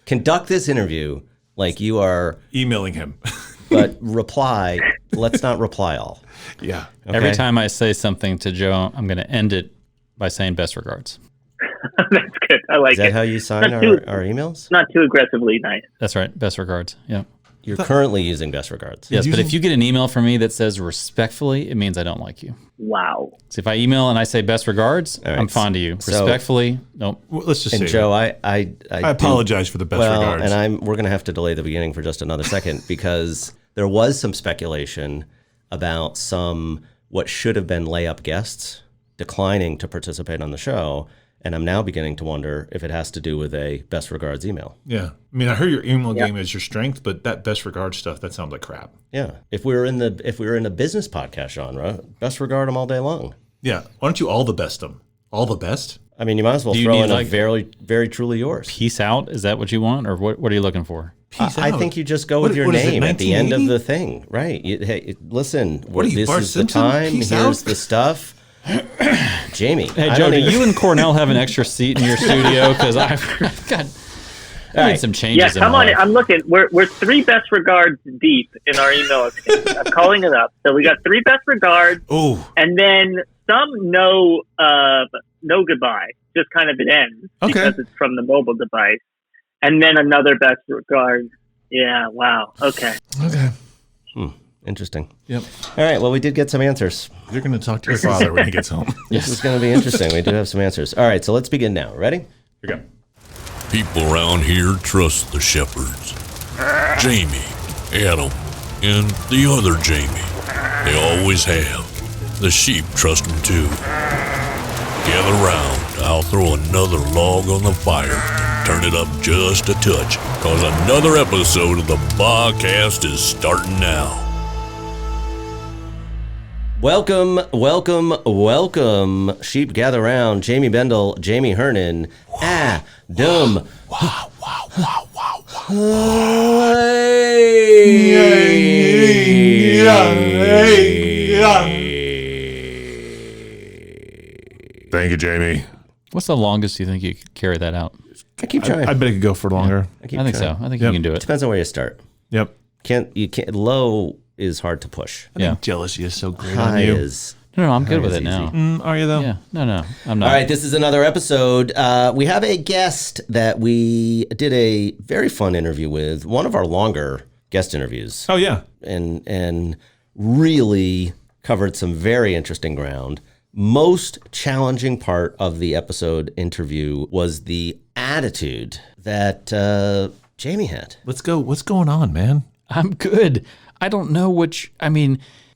conduct this interview like you are emailing him. But reply. Let's not reply all. Yeah. Okay? Every time I say something to Joe, I'm going to end it by saying best regards. That's good. I like it. Is that how you sign our emails? Not too aggressively nice. That's right. Best regards. Yeah. You're currently using best regards. Yes, but if you get an email from me that says respectfully, it means I don't like you. Wow. So if I email and I say best regards, right. I'm fond of you. Respectfully, nope. Well, let's just say Joe, that. I apologize for the best regards. And we're going to have to delay the beginning for just another second because there was some speculation about some what should have been layup guests declining to participate on the show. And I'm now beginning to wonder if it has to do with a best regards email. Yeah. I mean, I heard your email game is your strength, but that best regards stuff, that sounds like crap. Yeah. If we were in a business podcast genre, best regard them all day long. Yeah. Why don't you all the best them? All the best? I mean, you might as well throw in a very, very truly yours. Peace out? Is that what you want? Or what are you looking for? I think you just go with your name at the end of the thing. Right. Hey, listen, this is the time. Here's the stuff. Jamie. Hey, Joe, do you and Cornell have an extra seat in your studio? Because I've got made some changes. Yeah, come on. I'm looking. We're 3 best regards deep in our email. I'm calling it up. So we got 3 best regards. Oh. And then some no goodbye. Just kind of it ends because it's from the mobile device. And then another best regard. Yeah. Wow. Okay. Interesting. Yep. All right. Well, we did get some answers. You're going to talk to your father when he gets home. This is going to be interesting. We do have some answers. All right. So let's begin now. Ready? Here we go. People around here trust the shepherds. Jamie, Adam, and the other Jamie. They always have. The sheep trust them too. Gather round. I'll throw another log on the fire and turn it up just a touch, cause another episode of the BHHcast is starting now. Welcome. Sheep gather round. Jamie Bendel, Jamie Hernan, Adam. Wow. Thank you, Jamie. What's the longest you think you could carry that out? I keep trying. I bet it could go for longer. I think so. I think you can do it. Depends on where you start. Yep. You can't. Low is hard to push. I think jealousy is so great High on you. is. No, I'm good with it now. Are you though? Yeah. No, I'm not. All right, this is another episode. We have a guest that we did a very fun interview with. One of our longer guest interviews. Oh yeah. And really covered some very interesting ground. Most challenging part of the episode interview was the attitude that Jamie had. Let's go. What's going on, man? I'm good. I don't know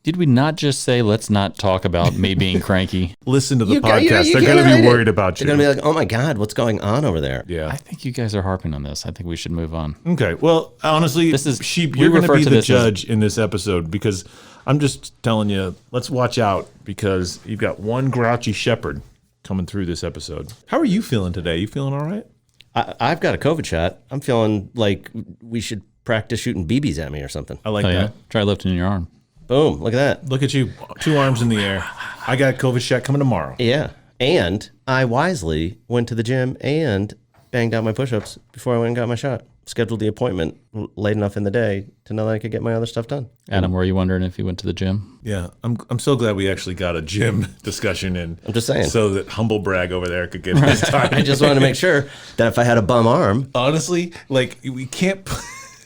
did we not just say, let's not talk about me being cranky? Listen to the podcast. They're going to be worried about you. They're going to be like, oh my God, what's going on over there? Yeah. I think you guys are harping on this. I think we should move on. Okay. Well, honestly, you're going to be the judge in this episode because I'm just telling you, let's watch out because you've got one grouchy shepherd coming through this episode. How are you feeling today? You feeling all right? I've got a COVID shot. I'm feeling like we should practice shooting BBs at me or something. I like that. Yeah. Try lifting your arm. Boom. Look at that. Look at you. 2 arms in the air. I got a COVID shot coming tomorrow. Yeah. And I wisely went to the gym and banged out my push-ups before I went and got my shot. Scheduled the appointment late enough in the day to know that I could get my other stuff done. Adam, were you wondering if you went to the gym? Yeah. I'm so glad we actually got a gym discussion in. I'm just saying. So that humble brag over there could get his time. I just wanted to make sure that if I had a bum arm. Honestly, like we can't...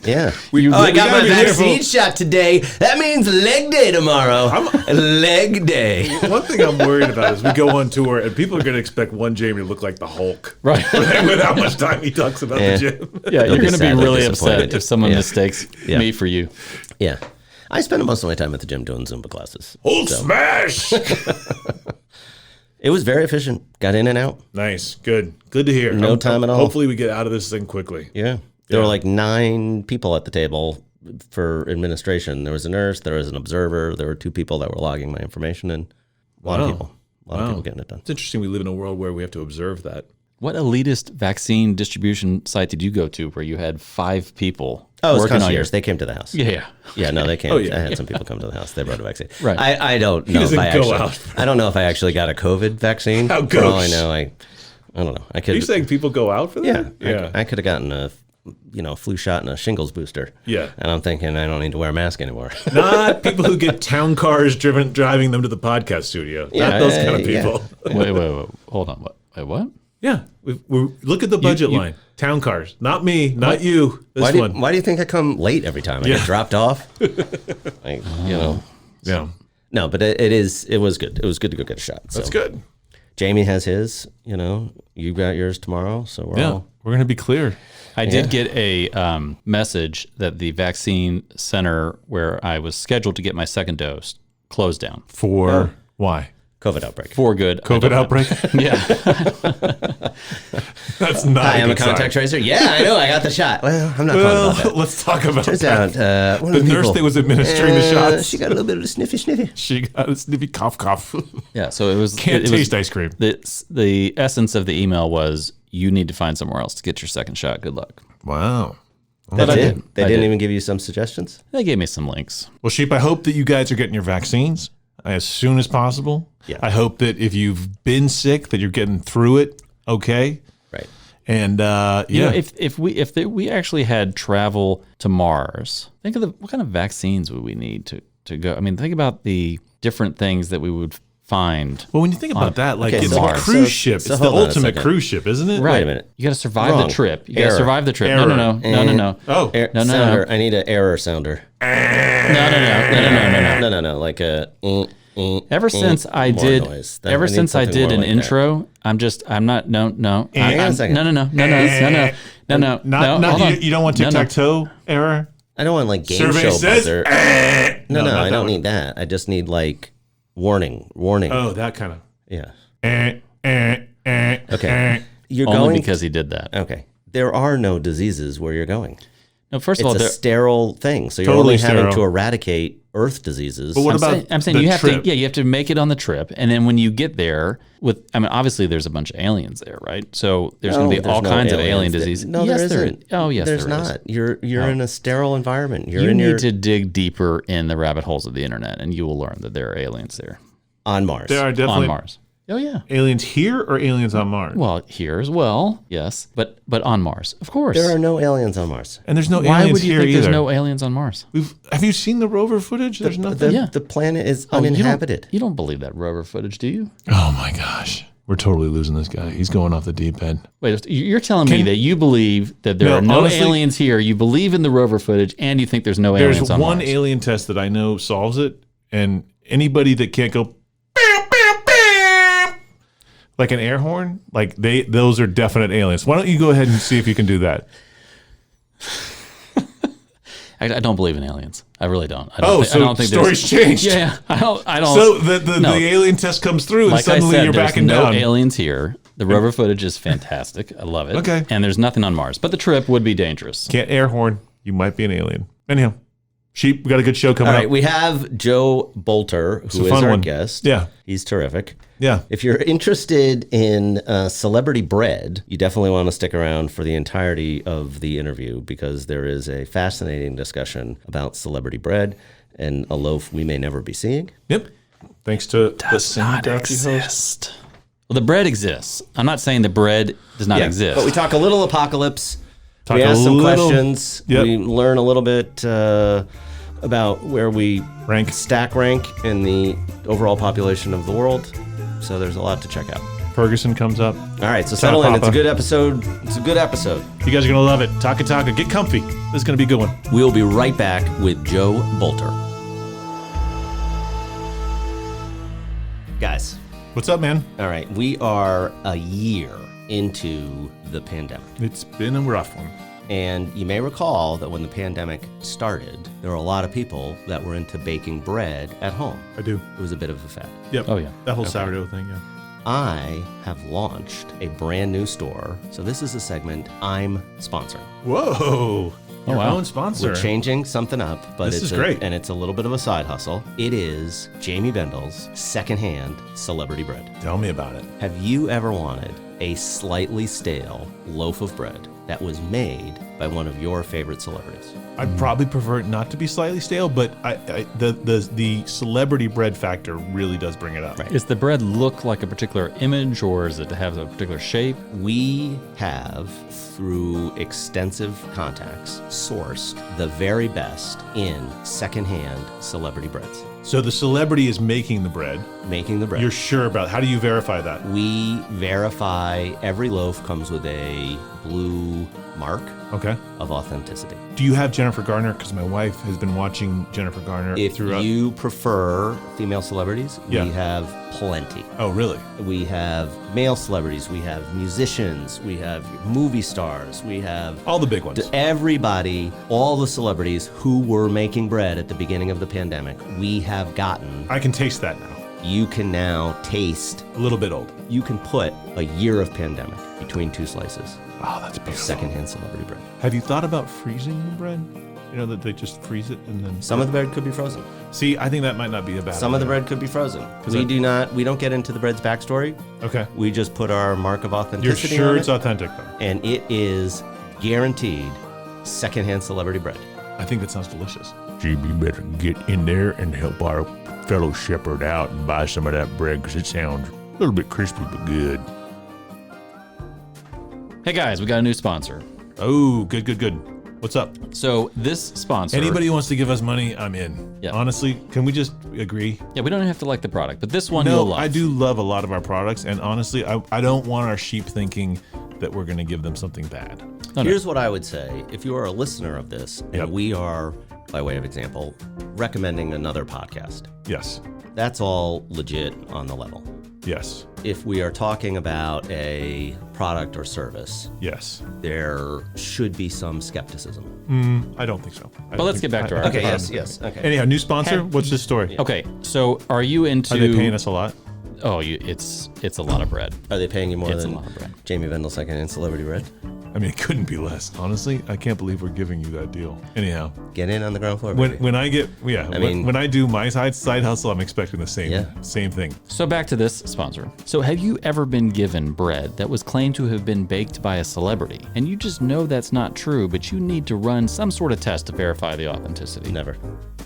Yeah. I got my vaccine shot today. That means leg day tomorrow. Leg day. One thing I'm worried about is we go on tour and people are going to expect one Jamie to look like the Hulk. Right. With how much time he talks about the gym. Yeah, you're going to be sadly really disappointed. upset if someone mistakes me for you. Yeah. I spend most of my time at the gym doing Zumba classes. Hold smash! It was very efficient. Got in and out. Nice. Good. Good to hear. No time at all. Hopefully we get out of this thing quickly. Yeah. There were like 9 people at the table for administration. There was a nurse, there was an observer, there were 2 people that were logging my information, and a lot of people getting it done. It's interesting we live in a world where we have to observe that. What elitist vaccine distribution site did you go to where you had 5 people Oh, it was working on concierge. They came to the house. Yeah. Yeah, no, they came. Oh, yeah. I had some people come to the house. They brought a vaccine. Right. I don't know if I doesn't go actually. out. I don't know if I actually got a COVID vaccine. How For all I gauche. know, I don't know. I could. Are you saying people go out for that? Yeah. I could have gotten flu shot and a shingles booster. Yeah. And I'm thinking I don't need to wear a mask anymore. Not people who get town cars driving them to the podcast studio. Not those kind of people. Wait. Hold on. What? Yeah. We look at the budget line. Town cars. Not me. Not you. This one. Why do you think I come late every time? I get dropped off. Yeah. No, but it was good. It was good to go get a shot. That's good. Jamie has his, you got yours tomorrow. So we're going to be clear. I did get a message that the vaccine center where I was scheduled to get my second dose closed down. For why? COVID outbreak. For good. COVID outbreak? Yeah. That's not Hi, I'm a good sign. contact tracer. Yeah, I know. I got the shot. Well, I'm not calling about that. Let's talk about Turns that. out one of The nurse people, that was administering the shots. she got a little bit of a sniffy. She got a sniffy cough. Yeah. So it was. Can't it taste was, ice cream. The essence of the email was you need to find somewhere else to get your second shot. Good luck. Wow. That's I it. did. They I didn't did. even give you some suggestions. They gave me some links. Well, Sheep, I hope that you guys are getting your vaccines as soon as possible. Yeah. I hope that if you've been sick, that you're getting through it okay. Right. And If we actually had travel to Mars, think of what kind of vaccines would we need to go? I mean, think about the different things that we would find. Well, when you think about that, like okay, it's so- a cruise so- ship. so It's the hold on a ultimate second. cruise ship, isn't it? Right. Wait a minute. You got to survive Wrong. the trip. You got to Error. survive the trip. Error. No. Oh. Sounder. I need an error sounder. No. Like a. Ever since I more did, noise. ever I need since I something did more an like intro, I'm not. No. Hang on a second. No. Not you don't want tic-tac-toe error? I don't want like game Survey show says, buzzer. No, not I that don't one. need that. I just need like warning. Oh, that kind of. Yeah. Okay. Okay. You're Only going because he did that. Okay. There are no diseases where you're going. No, first It's of all, a sterile thing. So you're Totally only having sterile. to eradicate Earth diseases. But what about I'm saying the you have trip? to, you have to make it on the trip, and then when you get there, obviously there's a bunch of aliens there, right? So there's going to be all kinds of alien disease. No, yes, there isn't. Oh, yes, there's there is. not. You're in a sterile environment. You're You in need to dig deeper in the rabbit holes of the internet, and you will learn that there are aliens there on Mars. There are definitely on Mars. Oh yeah. aliens here or aliens on Mars? Well, here as well, yes, but on Mars, of course. There are no aliens on Mars. And there's no Why aliens would you here think either. there's no aliens on Mars? Have you seen the rover footage? There's nothing. Yeah. The planet is Oh, uninhabited. You don't believe that rover footage, do you? Oh my gosh. We're totally losing this guy. He's going off the deep end. Wait, you're telling me that you believe that there No, are no honestly- aliens here, you believe in the rover footage, and you think there's no aliens There's on one Mars? alien test that I know solves it, and anybody that can't go bam, bam, bam, like an air horn, like those are definite aliens. Why don't you go ahead and see if you can do that? I don't believe in aliens. I really don't. I So don't think stories changed. Yeah, I don't. So the alien test comes through, and Like suddenly I said, you're there's backing no down. aliens here. The rover footage is fantastic. I love it. Okay. And there's nothing on Mars, but the trip would be dangerous. Can't air horn. You might be an alien. Anyhow, Sheep, we got a good show coming All right, up. we have Joe Bolter, a who is fun our one. guest. Yeah. He's terrific. Yeah. If you're interested in celebrity bread, you definitely want to stick around for the entirety of the interview because there is a fascinating discussion about celebrity bread and a loaf we may never be seeing. Yep. Thanks to the same Not grouchy host. exist. Well, the bread exists. I'm not saying the bread does not exist. But we talk a little apocalypse. Talk we a ask some little- questions. Yep. We learn a little bit about where we stack rank in the overall population of the world. So there's a lot to check out. Ferguson comes up. All right, so settle in. It's a Papa. good episode. It's a good episode. You guys are going to love it. Taka. Get comfy. This is going to be a good one. We'll be right back with Joe Bolter. Guys, What's up, man? all right, we are a year into the pandemic. It's been a rough one. And you may recall that when the pandemic started, there were a lot of people that were into baking bread at home. I do. It was a bit of a fad. Yep. Oh, yeah. That whole sourdough thing, yeah. I have launched a brand new store. So this is a segment I'm sponsoring. Whoa. Your wow. own sponsor. We're changing something up, but This it's is great. And it's a little bit of a side hustle. It is Jamie Bendel's secondhand celebrity bread. Tell me about it. Have you ever wanted a slightly stale loaf of bread that was made by one of your favorite celebrities? I'd probably prefer it not to be slightly stale, but the celebrity bread factor really does bring it up. Right. Does the bread look like a particular image, or does it have a particular shape? We have, through extensive contacts, sourced the very best in secondhand celebrity breads. So the celebrity is making the bread. Making the bread. You're sure about it. How do you verify that? We verify every loaf comes with a blue mark Okay. of authenticity. Do you have Jennifer Garner? Because my wife has been watching Jennifer Garner If throughout. you prefer female celebrities, Yeah. we have plenty. Oh, really? We have male celebrities, we have musicians, we have movie stars, we have All the big ones. everybody, all the celebrities who were making bread at the beginning of the pandemic. We have gotten, I can taste that now. you can now taste, A little bit old. you can put a year of pandemic between two slices Oh, that's of beautiful. secondhand celebrity bread. Have you thought about freezing the bread? You know, that they just freeze it and then... Some of the bread could be frozen. See, I think that might not be a bad Some of the idea. bread could be frozen. I- We don't get into the bread's backstory. Okay. We just put our mark of You're authenticity sure on it's it, authentic, though? and it is guaranteed secondhand celebrity bread. I think that sounds delicious. GB better get in there and help our fellow shepherd out and buy some of that bread because it sounds a little bit crispy but good. Hey guys, we got a new sponsor. Oh, good. What's up? So this sponsor. Anybody who wants to give us money, I'm in. Yeah. Honestly, can we just agree? Yeah, we don't even have to like the product, but this one you'll No, love. I do love a lot of our products, and honestly, I don't want our sheep thinking that we're going to give them something bad. No, no. Here's what I would say. If you are a listener of this, and Yep. we are, by way of example, recommending another podcast, Yes. that's all legit on the level. Yes. If we are talking about a product or service, Yes. there should be some skepticism. I don't think so. But let's get back to our- Okay, yes. Okay. Anyhow, new sponsor. What's this story? Okay, so are you into? Are they paying us a lot? Oh, it's a lot of bread. Are they paying you more It's a than lot of bread. Jamie Vendel secondhand celebrity bread? I mean, it couldn't be less. Honestly, I can't believe we're giving you that deal. Anyhow, Get in on the ground floor, when baby. when I get when I do my side hustle, I'm expecting the Yeah. same thing. So back to this sponsor. So have you ever been given bread that was claimed to have been baked by a celebrity, and you just know that's not true, but you need to run some sort of test to verify the authenticity? Never.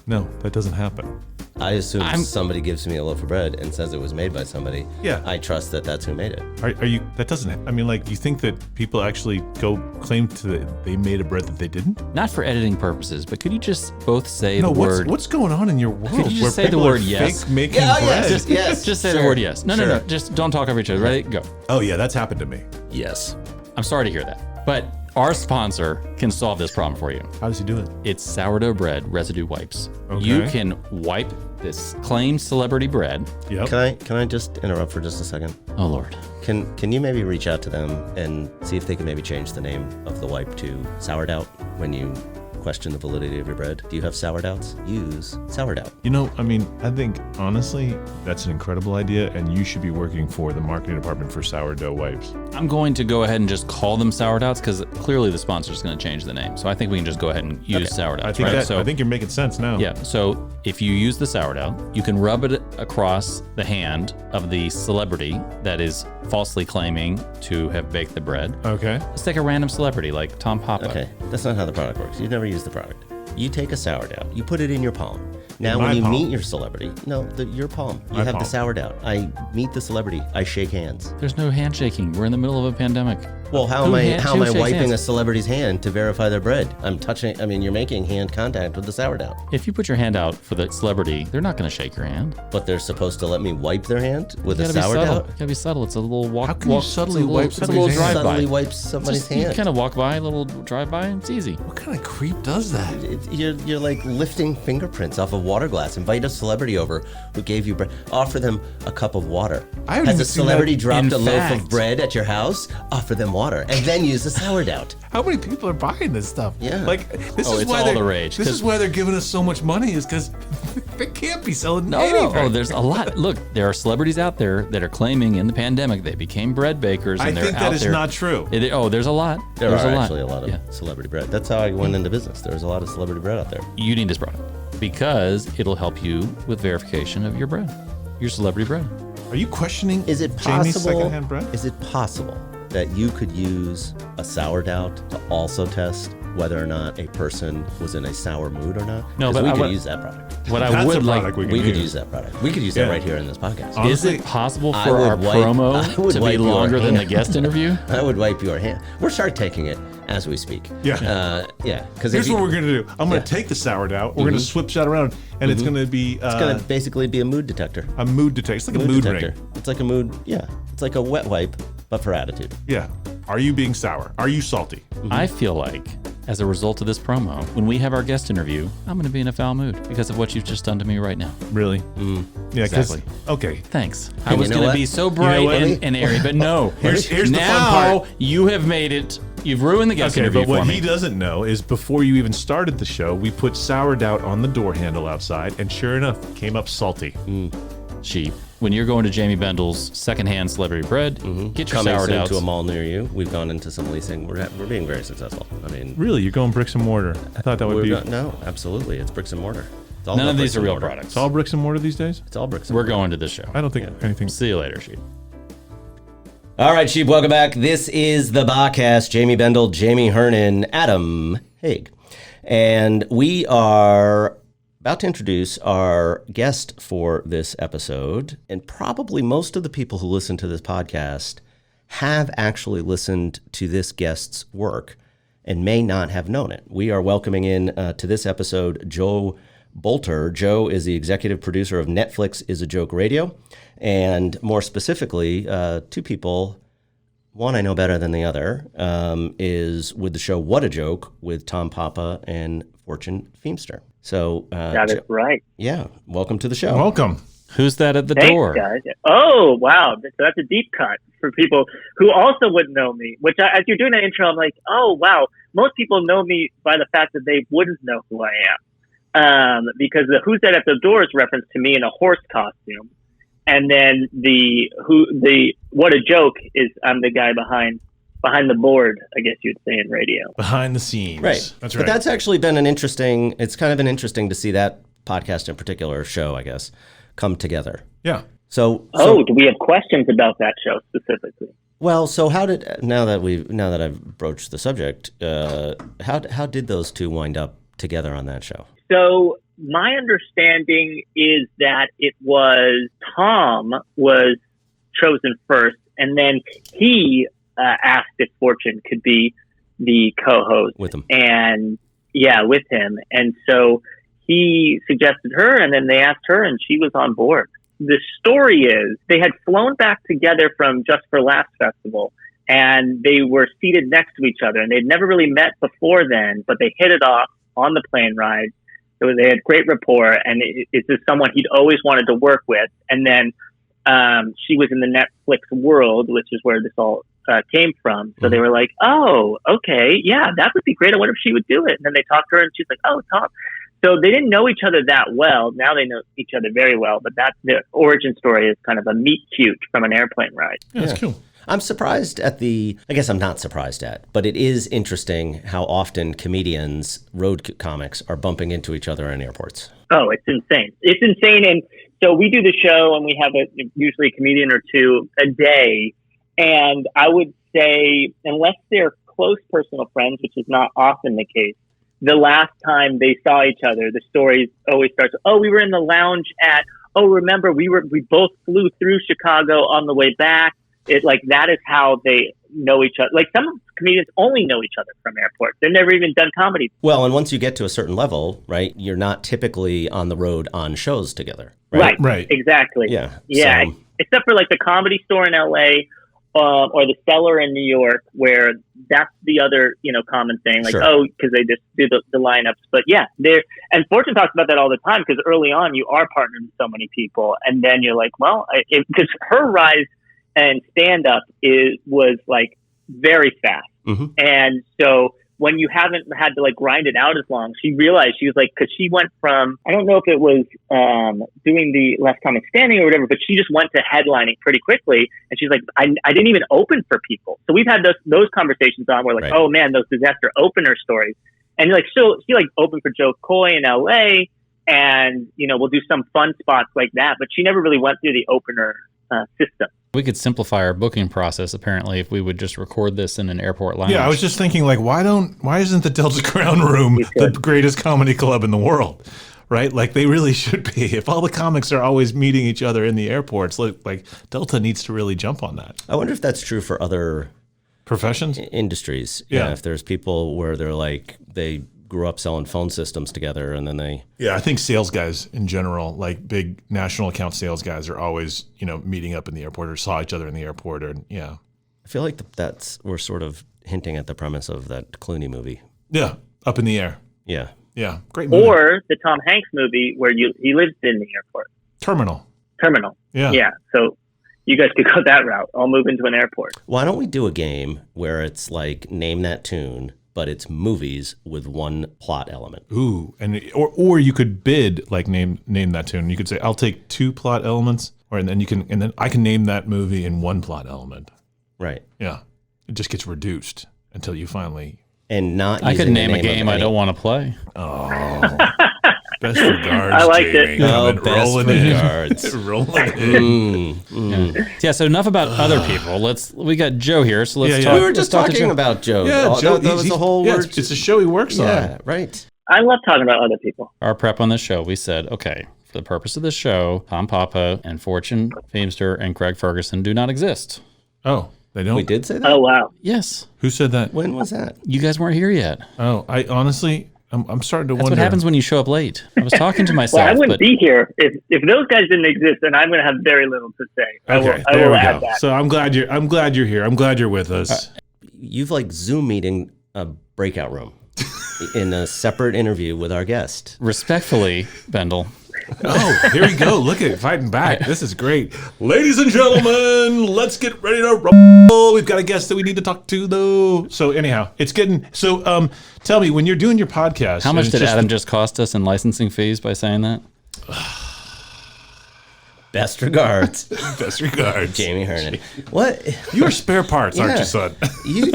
No, that doesn't happen. I assume somebody gives me a loaf of bread and says it was made by somebody. Yeah. I trust that that's who made it. Are you? That doesn't. I mean, like, you think that people actually go claim to that they made a bread that they didn't? Not for editing purposes, but could you just both say No. the word? What's going on in your world? Could you just where say the people are word yes? fake making Yeah, bread? yes. Yes. Just say Sure. the word yes. No. Sure. Just don't talk over each other. Ready? Go. Oh yeah, that's happened to me. Yes. I'm sorry to hear that, but our sponsor can solve this problem for you. How does he do it? It's sourdough bread residue wipes. Okay. You can wipe this claimed celebrity bread. Yep. Can I just interrupt for just a second? Oh Lord. Can you maybe reach out to them and see if they can maybe change the name of the wipe to sourdough when you question the validity of your bread? Do you have sourdoughs? Use sourdough. You know, I mean, I think honestly, that's an incredible idea, and you should be working for the marketing department for sourdough wipes. I'm going to go ahead and just call them sourdoughs because clearly the sponsor is going to change the name. So I think we can just go ahead and use sourdoughs. I think right? I think you're making sense now. Yeah. So if you use the sourdough, you can rub it across the hand of the celebrity that is falsely claiming to have baked the bread. Okay. Let's take a random celebrity like Tom Papa. Okay, that's not how the product works. You've never used the product. You take a sourdough, you put it in your palm. Now, my when you palm? meet your celebrity, your palm. You My have palm. the sourdough. I meet the celebrity. I shake hands. There's no handshaking. We're in the middle of a pandemic. Well, how Who am I shakes wiping hands? a celebrity's hand to verify their bread? You're making hand contact with the sourdough. If you put your hand out for the celebrity, they're not going to shake your hand. But they're supposed to let me wipe their hand with You a gotta be subtle. sourdough? You gotta be subtle. It's a little walk. How can you walk- subtly it's a little- wipe It's a somebody's little hand? drive Subtly by. wipe somebody's You hand. kind of walk by, a little drive by. It's easy. What kind of creep does that? You're like lifting fingerprints off of water glass. Invite a celebrity over who gave you bread. Offer them a cup of water. I haven't Has even a seen celebrity that. dropped In a loaf fact. of bread at your house? Offer them water and then use the sourdough. How many people are buying this stuff? Yeah. Like, this Oh, is it's why all they're- the rage, This 'cause- is why they're giving us so much money, is because they can't be selling No, anything. oh, there's a lot. Look, there are celebrities out there that are claiming in the pandemic they became bread bakers, and I they're think out that is there. not true. There's a lot. There there's are a lot. actually a lot of Yeah. celebrity bread. That's how I went into business. There's a lot of celebrity bread out there. You need this product because it'll help you with verification of your bread, your celebrity bread. Are you questioning Is it Jamie's possible? secondhand bread? Is it possible that you could use a sourdough to also test whether or not a person was in a sour mood or not? No, but we could use that product. What I would like, we could use that product. We could use that right here in this podcast. Honestly, is it possible for our promo to be longer than the guest interview? I would wipe your hand. We're Shark taking it as we speak. Yeah. Because here's what we're going to do. I'm going to take the sourdough. We're going to switch that around, and it's going to be... it's going to basically be a mood detector. A mood detector. It's like a mood ring. It's like a mood... Yeah. It's like a wet wipe, but for attitude. Yeah. Are you being sour? Are you salty? I feel like, as a result of this promo, when we have our guest interview, I'm going to be in a foul mood because of what you've just done to me right now. Really? Yeah, exactly. Okay. Thanks. I was going to be so bright and airy, but no. Here's the fun part. You have made it. You've ruined the guest interview but what for me. he doesn't know is before you even started the show, we put sourdough on the door handle outside, and sure enough, it came up salty. Sheep. When you're going to Jamie Bendel's secondhand celebrity bread, get your Coming sourdoughs. soon to a mall near you. We've gone into some leasing. We're being very successful. I mean, really, you're going bricks and mortar? I thought that would be no, absolutely. It's bricks and mortar. It's all None of these are real mortar. products. It's all bricks and mortar these days. It's all bricks and We're mortar. going to this show. I don't think anything. See you later, Sheep. All right, Sheep, welcome back. This is the BHHcast. Jamie Bendel, Jamie Hernan, Adam Haig. And we are about to introduce our guest for this episode. And probably most of the people who listen to this podcast have actually listened to this guest's work and may not have known it. We are welcoming in to this episode Joe Bolter. Joe is the executive producer of Netflix is a Joke Radio. And more specifically, two people, one I know better than the other, is with the show What a Joke with Tom Papa and Fortune Feimster. So that is right. Yeah, welcome to the show. Welcome. Who's that at the Thanks, door? Guys. Oh, wow. So that's a deep cut for people who also wouldn't know me, which as you're doing that intro, I'm like, oh, wow. Most people know me by the fact that they wouldn't know who I am. Because the Who's That at the Door is reference to me in a horse costume. And then the What a Joke is I'm the guy behind the board, I guess you'd say in radio. Behind the scenes. Right. That's right. But that's actually been it's kind of been interesting to see that podcast in particular, show, I guess, come together. Yeah. So do we have questions about that show specifically? Well, so now that I've broached the subject, how did those two wind up together on that show? So my understanding is that it was Tom was chosen first, and then he asked if Fortune could be the co-host with him. And with him. And so he suggested her, and then they asked her, and she was on board. The story is they had flown back together from Just for Laughs Festival, and they were seated next to each other, and they'd never really met before then, but they hit it off on the plane ride. So they had great rapport, and it's just someone he'd always wanted to work with. And then she was in the Netflix world, which is where this all came from. So they were like, oh, okay, yeah, that would be great. I wonder if she would do it. And then they talked to her, and she's like, oh, Tom. So they didn't know each other that well. Now they know each other very well. But that's the origin story, is kind of a meet cute from an airplane ride. Yeah, that's cool. I'm surprised I guess I'm not surprised but it is interesting how often comedians, road comics, are bumping into each other in airports. Oh, it's insane. It's insane. And so we do the show, and we have usually a comedian or two a day. And I would say, unless they're close personal friends, which is not often the case, the last time they saw each other, the story always starts, oh, we were in the lounge remember, we both flew through Chicago on the way back. That is how they know each other. Like, some comedians only know each other from airports. They've never even done comedy. Well, and once you get to a certain level, right, you're not typically on the road on shows together. Right. Right. Exactly. Yeah. Yeah. So, except for like the Comedy Store in LA, or the Cellar in New York, where that's the other, common thing. Like, Sure. because they just do the lineups. But yeah, and Fortune talks about that all the time, because early on you are partnered with so many people, and then you're like, well, because her rise and stand up was like very fast. mm-hmm. And so when you haven't had to like grind it out as long, she realized, she was like, because she went from, I don't know if it was doing the Last Comic Standing or whatever, but she just went to headlining pretty quickly. And she's like, I didn't even open for people. So we've had those conversations on where like, Right. oh man, those disaster opener stories. And like, she like opened for Joe Coy in LA, and we'll do some fun spots like that, but she never really went through the opener system. We could simplify our booking process, apparently, if we would just record this in an airport lounge. Yeah, I was just thinking, like, why isn't the Delta Crown Room the greatest comedy club in the world? Right? Like, they really should be. If all the comics are always meeting each other in the airports, like Delta needs to really jump on that. I wonder if that's true for other professions, industries. Yeah. If there's people where they're like, they grew up selling phone systems together and then they... Yeah, I think sales guys in general, like big national account sales guys, are always, meeting up in the airport or saw each other in the airport. Or yeah. I feel like we're sort of hinting at the premise of that Clooney movie. Yeah, Up in the Air. Yeah. Yeah, great movie. Or the Tom Hanks movie where he lives in the airport. Terminal. Yeah. Yeah. So you guys could go that route. I'll move into an airport. Why don't we do a game where it's like name that tune, but it's movies with one plot element? Ooh, or you could bid like name that tune. You could say I'll take 2 plot elements, and then I can name that movie in 1 plot element. Right. Yeah. It just gets reduced until you finally. And not. I could name a game I don't want to play. Oh. Best regards. I liked Jamie. it. Best regards. Rolling in. Yeah. So enough about other people. We got Joe here, so let's talk. We were just talking about Joe. Yeah, Joe. That was the whole word. It's a show he works on. Yeah, right. I love talking about other people. Our prep on this show, we said, okay, for the purpose of this show, Tom Papa and Fortune Feimster and Craig Ferguson do not exist. Oh, they don't? We did say that? Oh, wow. Yes. Who said that? When was that? You guys weren't here yet. Oh, I honestly, I'm starting to That's wonder. what happens when you show up late. I was talking to myself. Well, I wouldn't be here if those guys didn't exist, then I'm going to have very little to say. Okay, I there will we add go. that. So I'm glad you're here. I'm glad you're with us. You've like Zoom meeting a breakout room in a separate interview with our guest. Respectfully, Bendel. Oh, here we go. Look at it, fighting back. This is great. Ladies and gentlemen, let's get ready to roll. We've got a guest that we need to talk to, though. So anyhow, it's getting... So tell me, when you're doing your podcast... How much did Adam just cost us in licensing fees by saying that? Best regards. Best regards. Jamie Hernan. What? You are spare parts, aren't you, son? You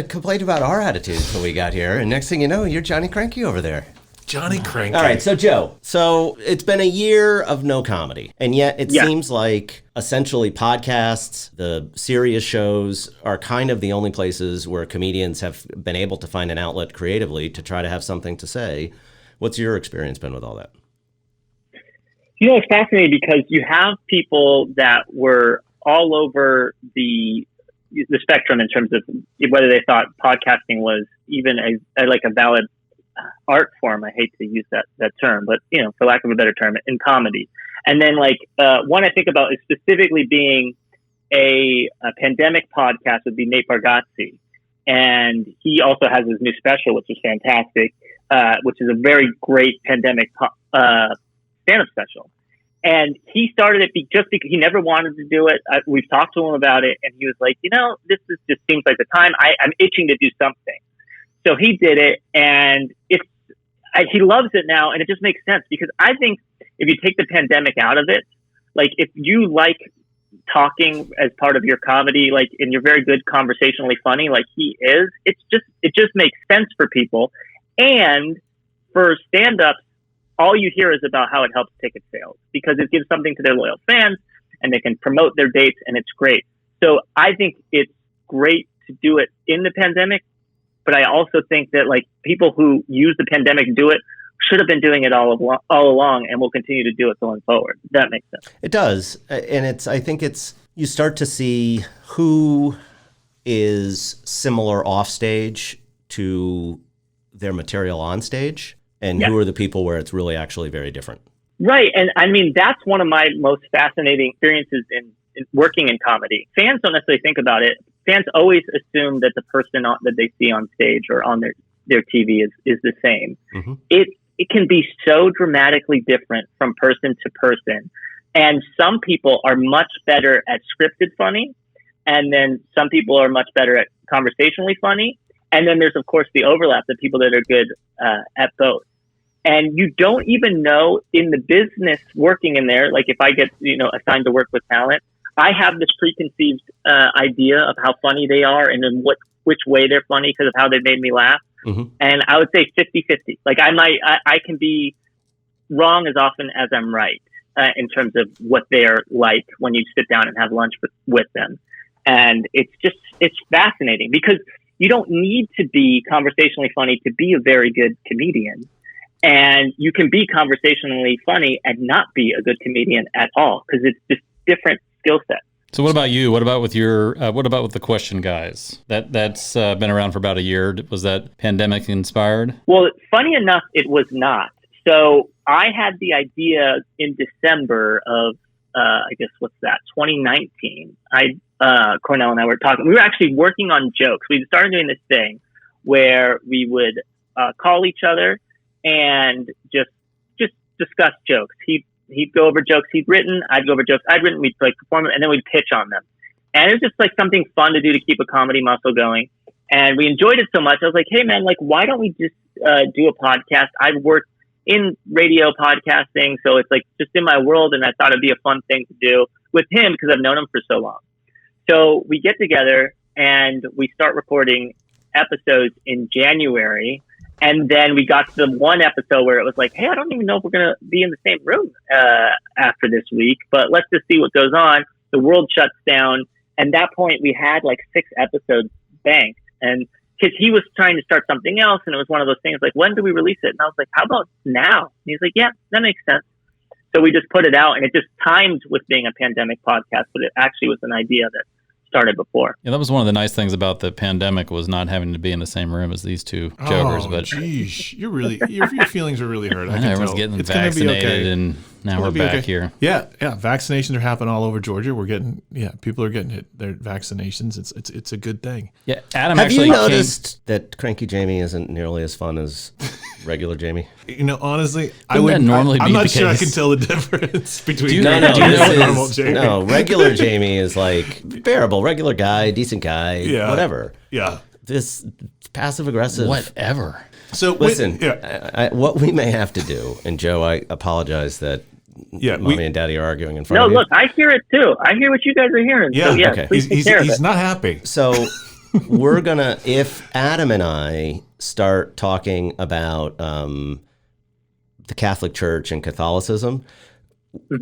complained about our attitude until we got here, and next thing you know, you're Johnny Cranky over there. Johnny Cranky. All right, so Joe, it's been a year of no comedy, and yet it seems like essentially podcasts, the serious shows are kind of the only places where comedians have been able to find an outlet creatively to try to have something to say. What's your experience been with all that? It's fascinating because you have people that were all over the spectrum in terms of whether they thought podcasting was even a valid art form. I hate to use that term, but for lack of a better term, in comedy. And then one I think about is specifically being a pandemic podcast would be Nate Bargatze. And he also has his new special, which is fantastic, which is a very great pandemic stand-up special. And he started it just because he never wanted to do it. We've talked to him about it, and he was like, this just seems like the time. I'm itching to do something. So he did it, and he loves it now, and it just makes sense because I think if you take the pandemic out of it, like if you like talking as part of your comedy, like and you're very good conversationally funny, like he is, it just makes sense for people. And for stand-ups, all you hear is about how it helps ticket sales because it gives something to their loyal fans, and they can promote their dates, and it's great. So I think it's great to do it in the pandemic. But I also think that people who use the pandemic to do it should have been doing it all along and will continue to do it going forward. That makes sense. It does. And I think you start to see who is similar off stage to their material on stage and who are the people where it's really actually very different. Right. And I mean, that's one of my most fascinating experiences in working in comedy. Fans don't necessarily think about it. Fans always assume that the person that they see on stage or on their TV is the same. Mm-hmm. It can be so dramatically different from person to person. And some people are much better at scripted funny. And then some people are much better at conversationally funny. And then there's, of course, the overlap, the people that are good at both. And you don't even know in the business working in there, like if I get, assigned to work with talent, I have this preconceived idea of how funny they are and in which way they're funny because of how they made me laugh. Mm-hmm. And I would say 50-50. Like I can be wrong as often as I'm right. in terms of what they're like when you sit down and have lunch with them. And it's fascinating because you don't need to be conversationally funny to be a very good comedian. And you can be conversationally funny and not be a good comedian at all because it's just different skill sets. So what about you? What about with the Question Guys? That's been around for about a year. Was that pandemic inspired? Well, funny enough, it was not. So I had the idea in December of, 2019. Cornell and I were talking. We were actually working on jokes. We started doing this thing where we would call each other and just discuss jokes. He'd go over jokes he'd written. I'd go over jokes I'd written. We'd like perform them, and then we'd pitch on them. And it was just like something fun to do to keep a comedy muscle going. And we enjoyed it so much. I was like, hey man, like why don't we just do a podcast? I've worked in radio podcasting, so it's like just in my world, and I thought it'd be a fun thing to do with him because I've known him for so long. So we get together and we start recording episodes in January. And then we got to the one episode where it was like, hey, I don't even know if we're going to be in the same room after this week, but let's just see what goes on. The world shuts down. And at that point, we had like 6 episodes banked. And because he was trying to start something else, and it was one of those things like, when do we release it? And I was like, how about now? And he's like, yeah, that makes sense. So we just put it out, and it just timed with being a pandemic podcast, but it actually was an idea that started before. Yeah, that was one of the nice things about the pandemic was not having to be in the same room as these two jokers. But geez, your feelings are really hurt. I know, everyone's getting vaccinated, and now we're back here. Yeah. Vaccinations are happening all over Georgia. People are getting their vaccinations. It's a good thing. Yeah, Adam. Have you noticed that Cranky Jamie isn't nearly as fun as regular Jamie? Honestly, I'm not sure I can tell the difference between normal Jamie. No, regular Jamie is like bearable, regular guy, decent guy, whatever. Yeah. This passive aggressive, whatever. So listen, what we may have to do, and Joe, I apologize that Mommy and Daddy are arguing in front of you. No, look, I hear it too. I hear what you guys are hearing. Yeah, so, okay. He's not happy. So we're gonna, if Adam and I start talking about the Catholic Church and Catholicism,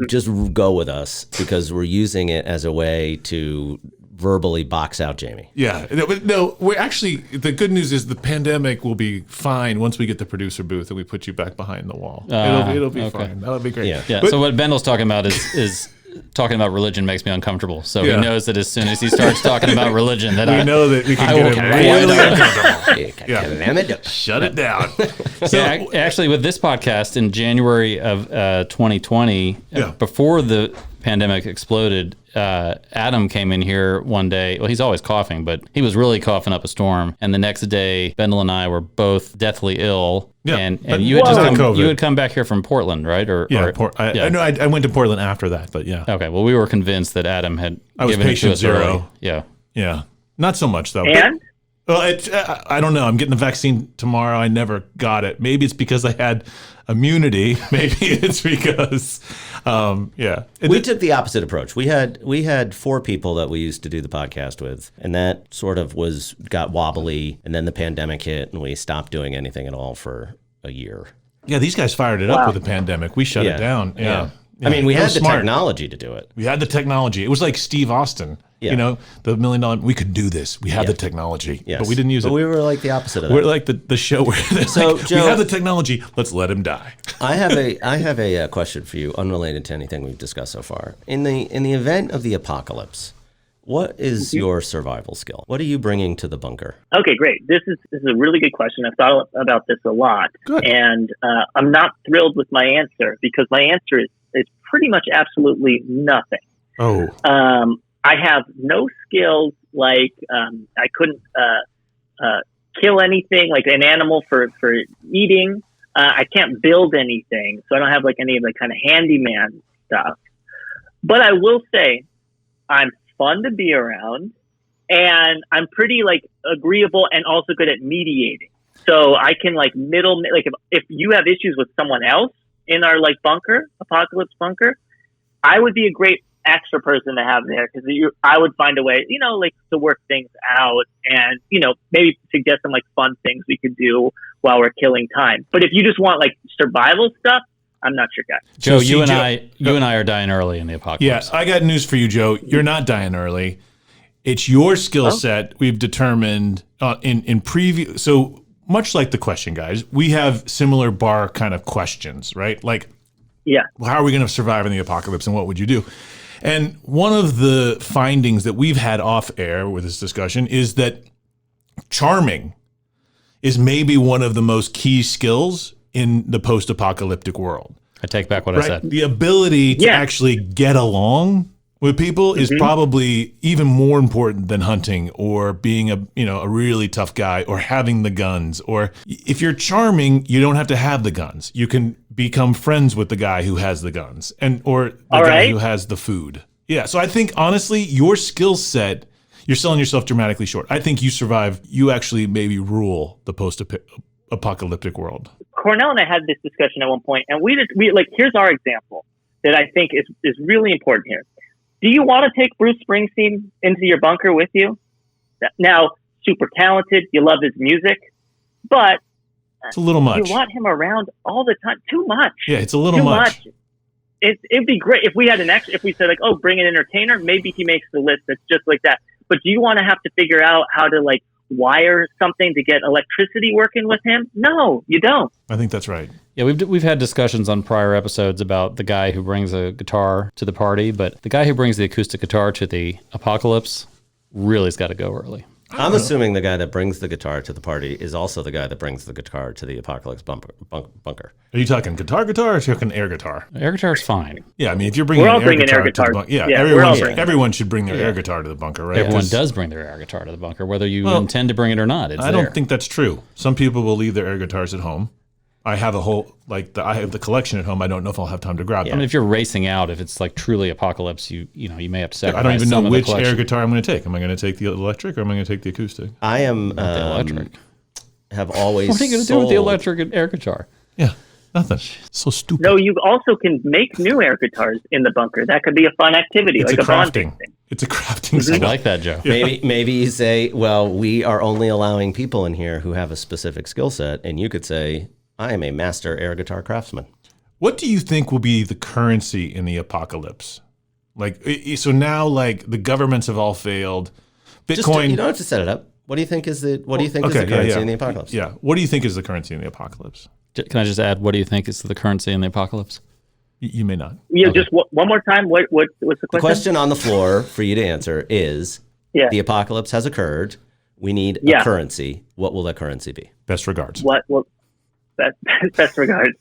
just go with us because we're using it as a way to verbally box out Jamie. Yeah. No, we're actually, the good news is the pandemic will be fine once we get the producer booth and we put you back behind the wall. It'll be fine. That'll be great. Yeah. So what Bendel's talking about is talking about religion makes me uncomfortable. So he knows that as soon as he starts talking about religion, that we know that we can get him really uncomfortable. Shut it down. So actually, with this podcast in January of 2020, before the pandemic exploded, Adam came in here one day. Well, he's always coughing, but he was really coughing up a storm. And the next day, Bendel and I were both deathly ill. Yeah, and you had come back here from Portland, right? I went to Portland after that, but yeah. Okay, well, we were convinced that Adam had given it to us early. Yeah. Not so much, though. And? I don't know. I'm getting the vaccine tomorrow. I never got it. Maybe it's because I had immunity. Maybe it's because, we took the opposite approach. We had 4 people that we used to do the podcast with, and that sort of got wobbly, and then the pandemic hit, and we stopped doing anything at all for a year. Yeah, these guys fired it up with the pandemic. We shut it down. Yeah. I mean, we had the technology to do it. We had the technology. It was like Steve Austin. The $1 million. We could do this. We have the technology, but we didn't use it. But we were like the opposite of that. We're like the show where Joe, we have the technology. Let's let him die. I have a question for you, unrelated to anything we've discussed so far. In the event of the apocalypse, what is your survival skill? What are you bringing to the bunker? Okay, great. This is a really good question. I've thought about this a lot, and I'm not thrilled with my answer because my answer is pretty much absolutely nothing. Oh. I have no skills like I couldn't kill anything like an animal for eating. I can't build anything, so I don't have like any of the kind of handyman stuff. But I will say I'm fun to be around, and I'm pretty like agreeable and also good at mediating. So I can like if you have issues with someone else in our like apocalypse bunker, I would be a great extra person to have there because I would find a way, like to work things out and, maybe suggest some like fun things we could do while we're killing time. But if you just want like survival stuff, I'm not your guy. Joe, So, you and Joe- I are dying early in the apocalypse. Yeah, I got news for you, Joe. You're not dying early. It's your skill set we've determined in preview. So much like the question, guys, we have similar bar kind of questions, right? Like, Yeah. how are we going to survive in the apocalypse and what would you do? And one of the findings that we've had off air with this discussion is that charming is maybe one of the most key skills in the post-apocalyptic world. I take back what I said. The ability to Yeah. actually get along with people is probably even more important than hunting or being a really tough guy or having the guns. Or if you're charming, you don't have to have the guns. You can become friends with the guy who has the guns or the guy who has the food. Yeah. So I think honestly, your skill set, you're selling yourself dramatically short. I think you survive. You actually maybe rule the post-apocalyptic world. Cornell and I had this discussion at one point, and we here's our example that I think is really important here. Do you want to take Bruce Springsteen into your bunker with you? Now, super talented, you love his music, but it's a little much. You want him around all the time? Too much. Yeah, it's a little Too much. It'd be great if we had if we said like, oh, bring an entertainer, maybe he makes the list that's just like that. But do you want to have to figure out how to like wire something to get electricity working with him? No, you don't. I think that's right. Yeah, we've had discussions on prior episodes about the guy who brings a guitar to the party, but the guy who brings the acoustic guitar to the apocalypse really has got to go early. I'm assuming the guy that brings the guitar to the party is also the guy that brings the guitar to the apocalypse bunker. Are you talking guitar or are you talking air guitar? Air guitar's fine. Yeah, I mean, if you're bringing We're all an air bringing guitar air to the guitars. bunker, yeah, Yeah, everyone should bring their air guitar to the bunker, right? Everyone 'Cause does bring their air guitar to the bunker, whether you intend to bring it or not. It's I there. don't think that's true. Some people will leave their air guitars at home. I have I have the collection at home. I don't know if I'll have time to grab I them. mean, if you're racing out, if it's like truly apocalypse, you may have to sacrifice. I don't even some know of the which air collection. guitar I'm going to take. Am I going to take the electric or am I going to take the acoustic? I am The electric. have always What are you going to do with the electric and air guitar? Yeah, nothing. So stupid. No, you also can make new air guitars in the bunker. That could be a fun activity, it's like a a bonding crafting. thing. It's a crafting I skill. like that, Joe. Maybe you say, well, we are only allowing people in here who have a specific skill set, and you could say, I am a master air guitar craftsman. What do you think will be the currency in the apocalypse? So now, the governments have all failed. Bitcoin. You don't have to set it up. What do you think is the currency in the apocalypse? Yeah. What do you think is the currency in the apocalypse? Can I just add, what do you think is the currency in the apocalypse? You may not. Yeah, just one more time. What's the question? The question on the floor for you to answer is: the apocalypse has occurred. We need a currency. What will that currency be? Best regards. Best regards.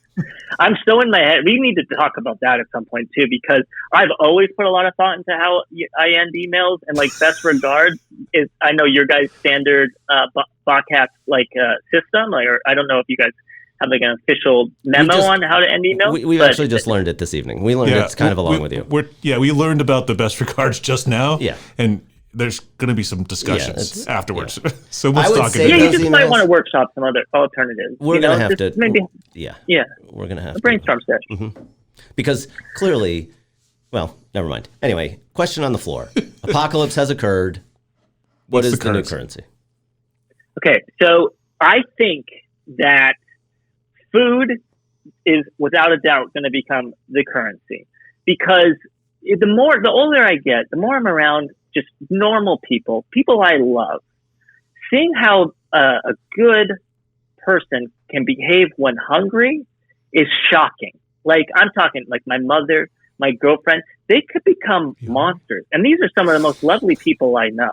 I'm so in my head. We need to talk about that at some point too, because I've always put a lot of thought into how I end emails, and best regards is, I know your guys' standard BHHcast system. Or I don't know if you guys have an official memo on how to end emails. We've actually just learned it this evening. We learned it kind of along with you. We learned about the best regards just now. Yeah. And there's going to be some discussions afterwards. Yeah. So we'll talk say about you it. just might want to workshop some other alternatives. We're going to have to. Maybe. Yeah. We're going to have a brainstorm session. Mm-hmm. Because clearly, well, never mind. Anyway, question on the floor. Apocalypse has occurred. What is the new currency? Okay, so I think that food is without a doubt going to become the currency, because the older I get, the more I'm around just normal people I love. Seeing how a good person can behave when hungry is shocking. I'm talking my mother, my girlfriend, they could become monsters. And these are some of the most lovely people I know.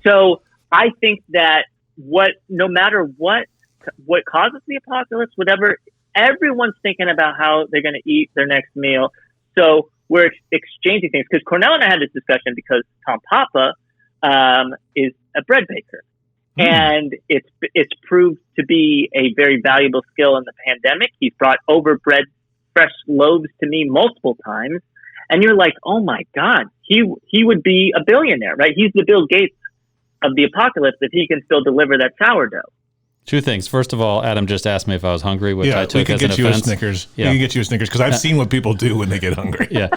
So I think that no matter what causes the apocalypse, whatever, everyone's thinking about how they're going to eat their next meal. So we're exchanging things, because Cornell and I had this discussion because Tom Papa is a bread baker, and it's proved to be a very valuable skill in the pandemic. He's brought over fresh loaves to me multiple times, and you're like, oh my God, he would be a billionaire, right? He's the Bill Gates of the apocalypse if he can still deliver that sourdough. Two things. First of all, Adam just asked me if I was hungry, which I took as an offense. We can get you a Snickers. Yeah. We can get you a Snickers, because I've seen what people do when they get hungry. Yeah.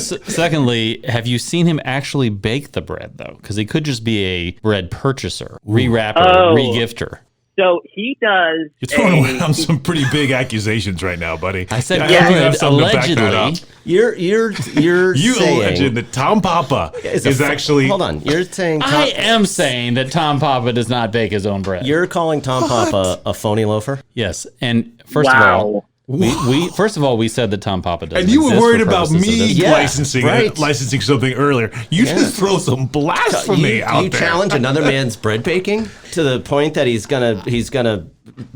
Secondly, have you seen him actually bake the bread, though? Because he could just be a bread purchaser, rewrapper, regifter. So he does. You're throwing around some pretty big accusations right now, buddy. I said allegedly. You're You saying alleged that Tom Papa is actually. Hold on. You're saying I am saying that Tom Papa does not bake his own bread. You're calling Tom Papa a phony loafer? Yes, and first of all, we said that Tom Papa doesn't. And you were exist worried for about purposes of me this. licensing something earlier. You just throw some blasphemy out You there. challenge another man's bread baking to the point that he's gonna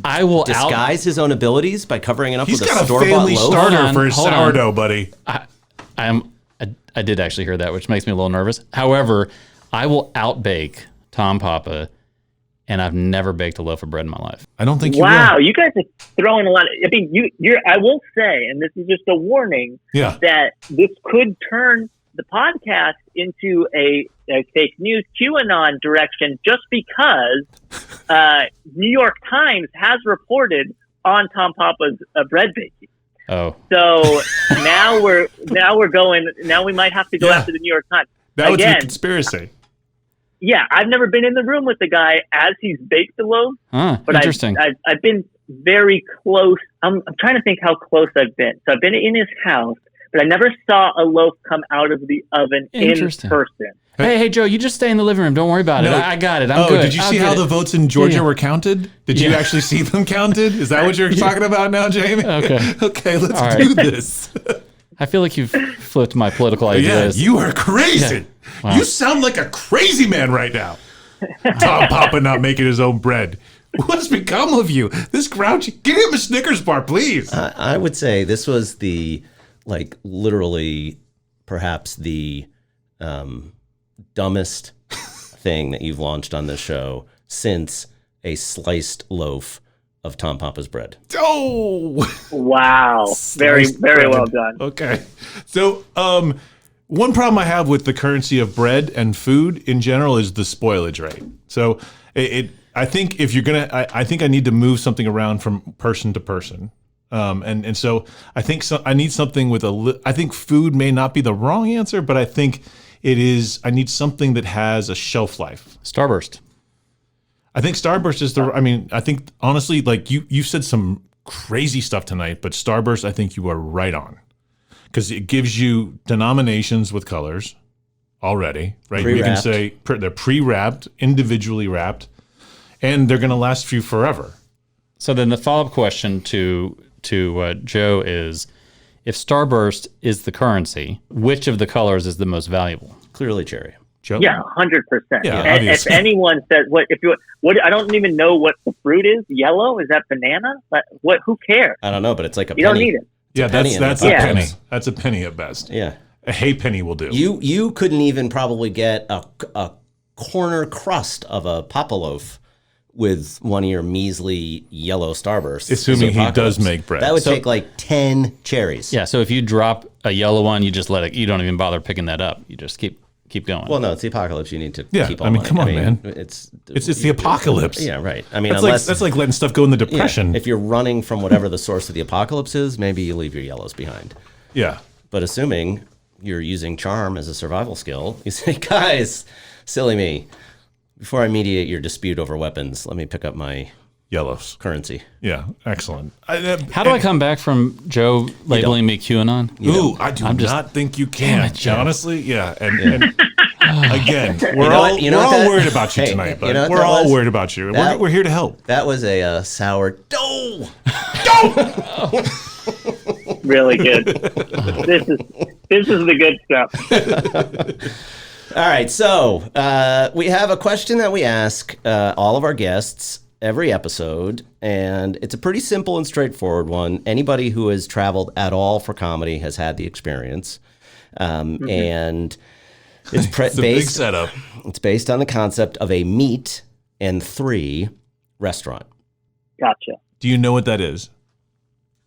I will disguise his own abilities by covering it up He's with a got a store-bought family loaf. starter for his hold on. sourdough, buddy. I did actually hear that, which makes me a little nervous. However, I will outbake Tom Papa, and I've never baked a loaf of bread in my life. I don't think you Wow, will. you guys are throwing a lot of. I mean, you're. I will say, and this is just a warning, that this could turn the podcast into a fake news QAnon direction, just because New York Times has reported on Tom Papa's bread baking. Oh, so now we might have to go after the New York Times. That was a Again, conspiracy. Yeah, I've never been in the room with the guy as he's baked the loaf, but interesting. I've been very close. I'm trying to think how close I've been. So I've been in his house, but I never saw a loaf come out of the oven in person. Hey, Joe, you just stay in the living room. Don't worry about it. I got it. I'm good. Did you see how the votes in Georgia were counted? Did you actually see them counted? Is that what you're talking about now, Jamie? Okay. Okay, let's do this. I feel like you've flipped my political ideas. Yeah, you are crazy. Yeah. Wow. You sound like a crazy man right now. Tom Papa not making his own bread. What's become of you? This grouchy. Give him a Snickers bar, please. I would say this was literally, perhaps the dumbest thing that you've launched on this show since a sliced loaf of Tom Papa's bread. Oh, wow! Very well done. Okay, so one problem I have with the currency of bread and food in general is the spoilage rate. So I think if you're gonna, I think I need to move something around from person to person. And so I think I need something with I think food may not be the wrong answer, but I think it is. I need something that has a shelf life. Starburst. I think Starburst is I think honestly, like you said some crazy stuff tonight, but Starburst, I think you are right on. Because it gives you denominations with colors already, right? Pre-wrapped. We can say they're pre-wrapped, individually wrapped, and they're going to last you forever. So then the follow-up question to Joe is, if Starburst is the currency, which of the colors is the most valuable? Clearly cherry. Joe? Yeah, 100%. Yeah, if anyone says I don't even know what the fruit is. Yellow? Is that banana? What? Who cares? I don't know, but it's like a you penny. don't need it. Yeah, that's a penny. That's a penny at best. Yeah, a hay penny will do. You couldn't even probably get a corner crust of a Papa loaf with one of your measly yellow Starbursts. Assuming he does make bread. That would take like 10 cherries. Yeah, so if you drop a yellow one, you just let it. You don't even bother picking that up. You just keep going. Well, no, it's the apocalypse. You need to keep on. I mean, come on, man. It's the apocalypse. Yeah, right. I mean, that's like letting stuff go in the depression. Yeah, if you're running from whatever the source of the apocalypse is, maybe you leave your yellows behind. Yeah. But assuming you're using charm as a survival skill, you say, guys, silly me. Before I mediate your dispute over weapons, let me pick up my yellows currency. Yeah, excellent. How do I come back from Joe labeling me QAnon? I do not think you can. Honestly, yeah. And again, we're all worried about you tonight, bud. We're all worried about you. We're here to help. That was a sourdough. Really good. This is the good stuff. All right, so we have a question that we ask all of our guests every episode, and it's a pretty simple and straightforward one. Anybody who has traveled at all for comedy has had the experience, and it's a big setup. It's based on the concept of a meat and 3 restaurant. Gotcha. Do you know what that is?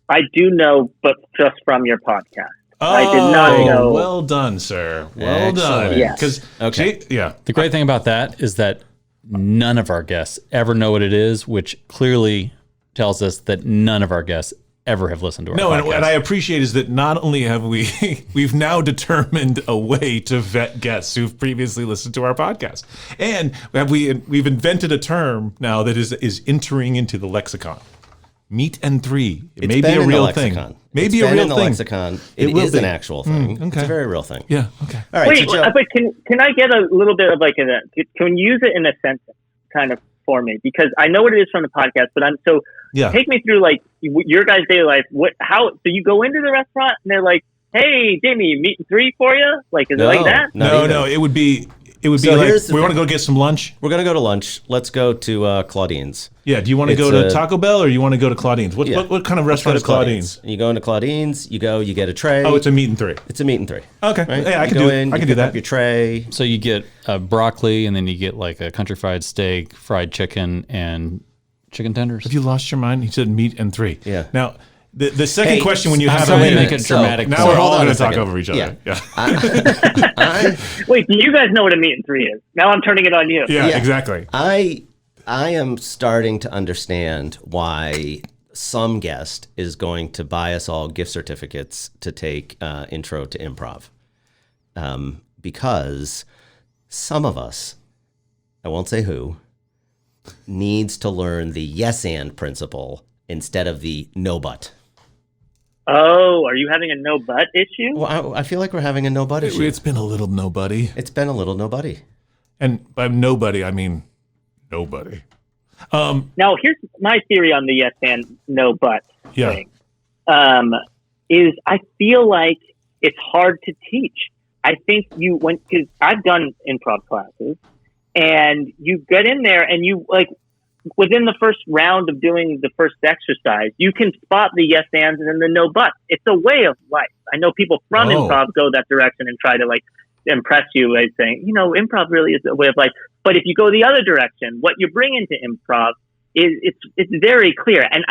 I do know, but just from your podcast. I did not know. Well done, sir. Well done. Yeah. The great thing about that is that none of our guests ever know what it is, which clearly tells us that none of our guests ever have listened to our podcast. podcast. And I appreciate is that not only have we've now determined a way to vet guests who've previously listened to our podcast, and we've invented a term now that is entering into the lexicon. Meat and three. It may be a real thing. Maybe a real thing. In the lexicon. It is an actual thing. Okay. It's a very real thing. Yeah. Okay. All right. Wait, but can I get a little bit of like can you use it in a sentence kind of for me? Because I know what it is from the podcast, but take me through like your guys' daily life. So you go into the restaurant and they're like, "Hey, Jamie, meat and three for you?" Like, is it like that? No. It would be like, we want to go get some lunch. We're going to go to lunch. Let's go to Claudine's. Yeah. Do you want to go to Taco Bell or you want to go to Claudine's? What kind of restaurant is Claudine's? You go into Claudine's. You get a tray. Oh, it's a meat and three. It's a meat and three. Okay. Right? Yeah, I can do that. Up your tray. So you get broccoli, and then you get like a country fried steak, fried chicken, and chicken tenders. Have you lost your mind? He said meat and three. Yeah. Now, the second question when you have somebody make it dramatic. Now we're all going to talk over each other. Yeah. Wait, do you guys know what a meat and three is? Now I'm turning it on you. Yeah, exactly. I am starting to understand why some guest is going to buy us all gift certificates to take Intro to Improv. Because some of us, I won't say who, needs to learn the yes and principle instead of the no but. Oh, are you having a no but issue? Well, I feel like we're having a no but issue. It's been a little nobody. It's been a little nobody. And by nobody, I mean nobody. Now, here's my theory on the yes and no but thing. Is I feel like it's hard to teach. I think because I've done improv classes, and you get in there and you like within the first round of doing the first exercise, you can spot the yes ands and then the no buts. It's a way of life. I know people from improv go that direction and try to like impress you by saying, improv really is a way of life. But if you go the other direction, what you bring into improv is it's very clear. And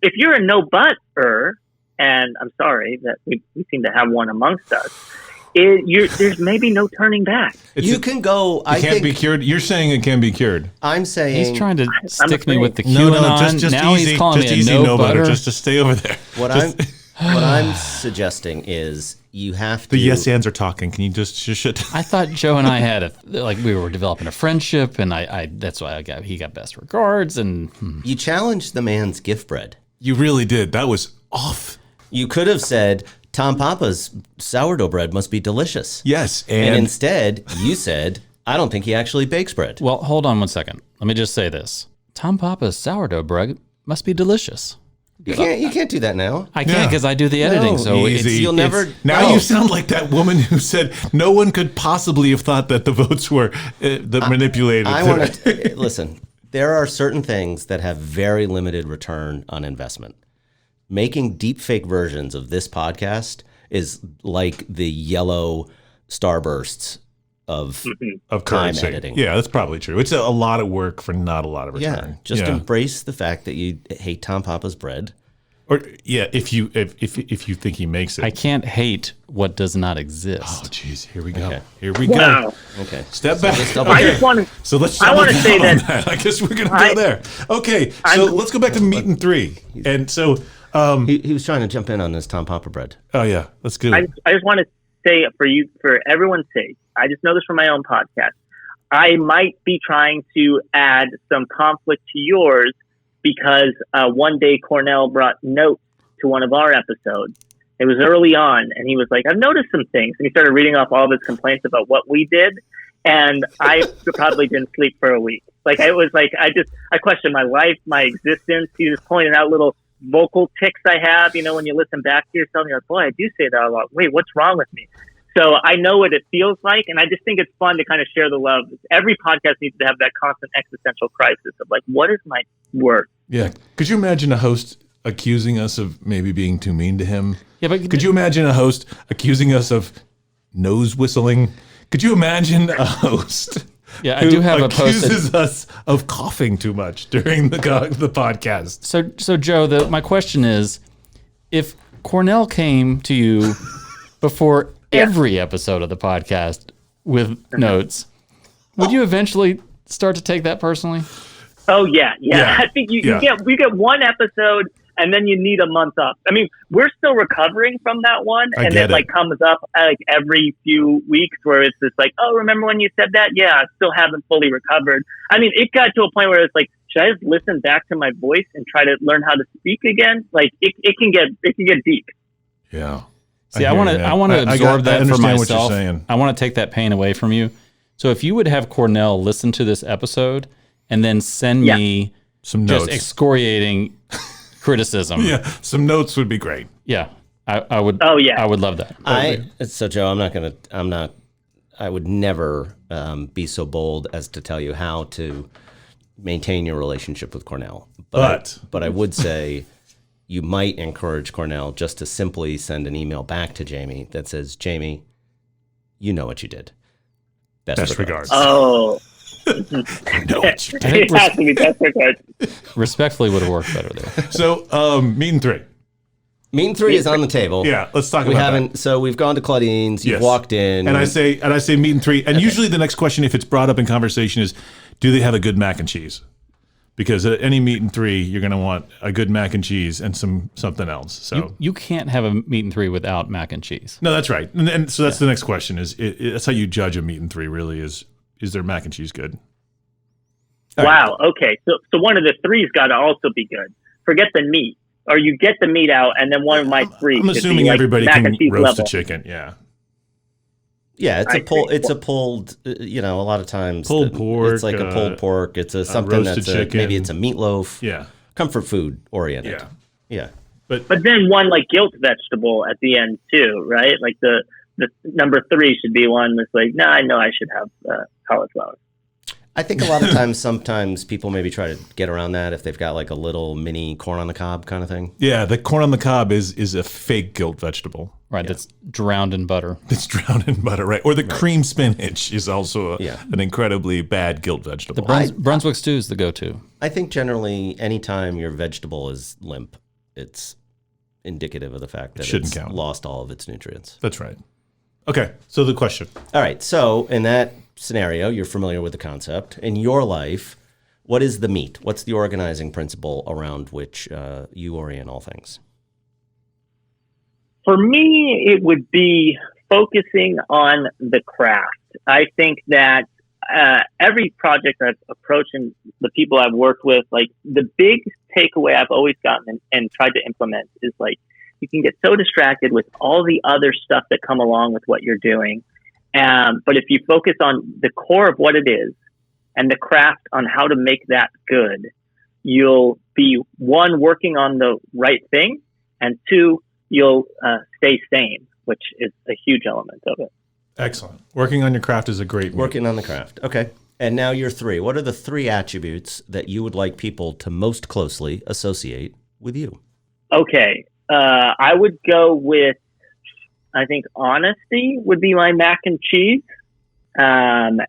if you're a no butter, and I'm sorry that we seem to have one amongst us, there's maybe no turning back. You can go. It can't be cured. You're saying it can be cured. I'm saying he's trying to stick me with the QAnon. No, just now easy, he's calling just me easy a no butter. Just to stay over there. What I'm suggesting is you have to. The yes ands are talking. Can you just shush it? I thought Joe and I had we were developing a friendship, and I that's why he got best regards, and you challenged the man's gift bread. You really did. That was off. You could have said Tom Papa's sourdough bread must be delicious. Yes, and instead you said I don't think he actually bakes bread. Well, hold on one second. Let me just say this: Tom Papa's sourdough bread must be delicious. You can't do that now. I can't because I do the editing. So you'll never. Now you sound like that woman who said no one could possibly have thought that the votes were manipulated. I want to listen. There are certain things that have very limited return on investment. Making deep fake versions of this podcast is like the yellow starbursts of currency. Editing. Yeah, that's probably true. It's a lot of work for not a lot of return. Yeah, just embrace the fact that you hate Tom Papa's bread. Or if you think he makes it. I can't hate what does not exist. Oh, jeez, here we go. Okay. Here we go. Okay, step back. I just want to. So let's. I want to say that. I guess we're gonna go there. Okay, so let's go back to meat and three. And so he was trying to jump in on this Tom Papa bread. Oh yeah, let's do it. I just want to say for everyone's sake, I just know this from my own podcast. I might be trying to add some conflict to yours because one day Cornell brought notes to one of our episodes. It was early on, and he was like, I've noticed some things. And he started reading off all of his complaints about what we did, and I probably didn't sleep for a week. Like, it was like, I questioned my life, my existence. He was pointing out little vocal tics I have, when you listen back to yourself, and you're like, boy, I do say that a lot. Wait, what's wrong with me? So I know what it feels like, and I just think it's fun to kind of share the love. Every podcast needs to have that constant existential crisis of like, what is my worth? Yeah. Could you imagine a host accusing us of maybe being too mean to him? Yeah, but could you imagine a host accusing us of nose whistling? Could you imagine a host? Yeah, I do have a post that accuses us of coughing too much during the podcast. So Joe, my question is, if Cornell came to you before every episode of the podcast with notes, would you eventually start to take that personally? Oh yeah. I think we get one episode and then you need a month up. I mean, we're still recovering from that one, and it like comes up like every few weeks where it's just like, oh, remember when you said that? Yeah, I still haven't fully recovered. I mean, it got to a point where it's like, should I just listen back to my voice and try to learn how to speak again? Like it can get deep. Yeah. See, I want to absorb that for myself. I want to take that pain away from you. So if you would have Cornell listen to this episode and then send me some notes, just excoriating criticism. Yeah, some notes would be great. Yeah, I would. Oh yeah, I would love that. So Joe, I would never be so bold as to tell you how to maintain your relationship with Cornell. But I would say you might encourage Cornell just to simply send an email back to Jamie that says, Jamie, you know what you did. Best regards. Oh. No, I think respectfully would have worked better there. So, meet and three. Meet and three is on the table. Yeah, let's talk about that. So we've gone to Claudine's. You've walked in, and I say meet and three. And usually the next question, if it's brought up in conversation, is, do they have a good mac and cheese? Because at any meet and three, you're going to want a good mac and cheese and something else. So you can't have a meet and three without mac and cheese. No, that's right. And so that's the next question. That's how you judge a meet and three. Really, is their mac and cheese good? Wow. Okay. So one of the three's got to also be good. Forget the meat, or you get the meat out, and then one of my three. I'm assuming everybody can roast a chicken. Yeah. Yeah, it's a pulled. You know, a lot of times pulled pork. It's like a pulled pork. It's something that's maybe it's a meatloaf. Yeah, comfort food oriented. Yeah. But then one like guilt vegetable at the end too, right? Like the number three should be one that's like, I know I should have cauliflower. I think a lot of times, sometimes people maybe try to get around that if they've got like a little mini corn on the cob kind of thing. Yeah, the corn on the cob is a fake guilt vegetable. Right, that's drowned in butter. It's drowned in butter, right? Or the cream spinach is also an incredibly bad guilt vegetable. The Brunswick stew is the go-to. I think generally, anytime your vegetable is limp, it's indicative of the fact that it's lost all of its nutrients. That's right. Okay, so the question. All right, so in that scenario, you're familiar with the concept. In your life, what is the meat? What's the organizing principle around which you orient all things? For me, it would be focusing on the craft. I think that every project I've approached and the people I've worked with, like the big takeaway I've always gotten and tried to implement is like, you can get so distracted with all the other stuff that come along with what you're doing. But if you focus on the core of what it is and the craft on how to make that good, you'll be, one, working on the right thing, and two, you'll stay sane, which is a huge element of it. Excellent. Working on your craft is a great move. Working on the craft. Okay. And now you're three. What are the three attributes that you would like people to most closely associate with you? Okay. I would go with, I think honesty would be my mac and cheese. And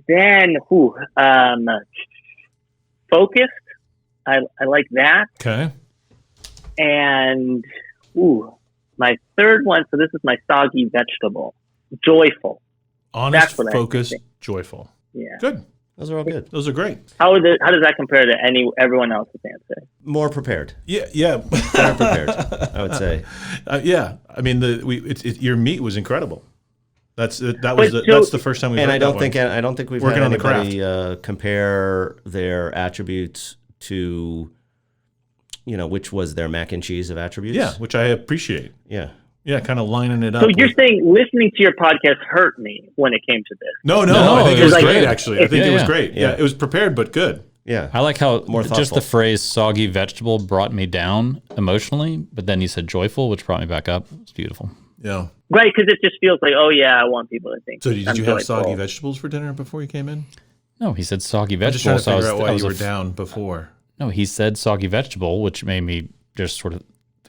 then, focused. I like that. Okay. And, my third one, so this is my soggy vegetable. Joyful. Honest, focused, joyful. Yeah. Good. Those are all good. Those are great. How does that compare to everyone else's answer? More prepared. Yeah. More prepared, I would say. Yeah. I mean, your meat was incredible. That's the first time we've heard I don't think we've working had on anybody compare their attributes to, which was their mac and cheese of attributes. Yeah, which I appreciate. Yeah. Yeah, kind of lining it up. So you're saying listening to your podcast hurt me when it came to this? No, I think it was great, actually. I think it was great. Yeah, it was prepared, but good. Yeah. I like how just the phrase soggy vegetable brought me down emotionally, but then you said joyful, which brought me back up. It's beautiful. Yeah. Right, because it just feels like, I want people to think. So did you have soggy vegetables for dinner before you came in? No, he said soggy vegetable. I'm just trying to figure out why you were down before. No, he said soggy vegetable, which made me just sort of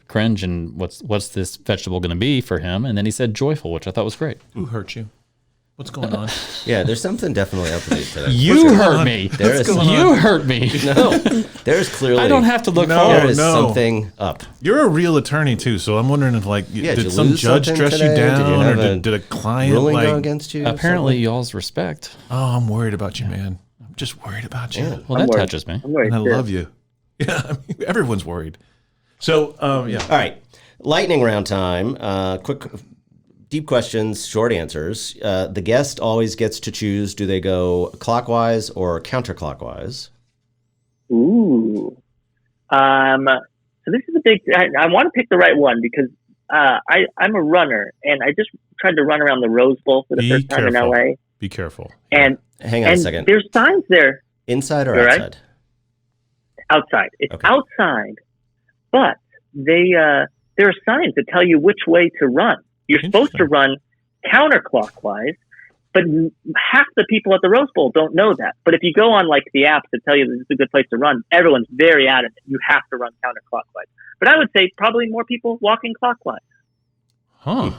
cringe and what's this vegetable going to be for him? And then he said joyful, which I thought was great. Who hurt you? What's going on? Yeah, there's something definitely up with you today. You hurt me. You hurt me. No, there's clearly. I don't have to look forward. There is something up. You're a real attorney too, so I'm wondering if did some judge dress you down, or did a client go against you? Apparently, y'all's respect. Oh, I'm worried about you, man. I'm just worried about you. Yeah. Well, that touches me. And I love you. Yeah, everyone's worried. So, yeah. All right. Lightning round time. Quick, deep questions, short answers. The guest always gets to choose. Do they go clockwise or counterclockwise? Ooh. So this is a big. I want to pick the right one because I'm a runner, and I just tried to run around the Rose Bowl for the first time in LA. Be careful. And hang on a second. There's signs there. Inside or outside? Right? Outside. It's okay. outside, but there are signs that tell you which way to run. You're supposed to run counterclockwise, but half the people at the Rose Bowl don't know that. But if you go on like the apps that tell you this is a good place to run, everyone's very adamant. You have to run counterclockwise. But I would say probably more people walking clockwise. Huh.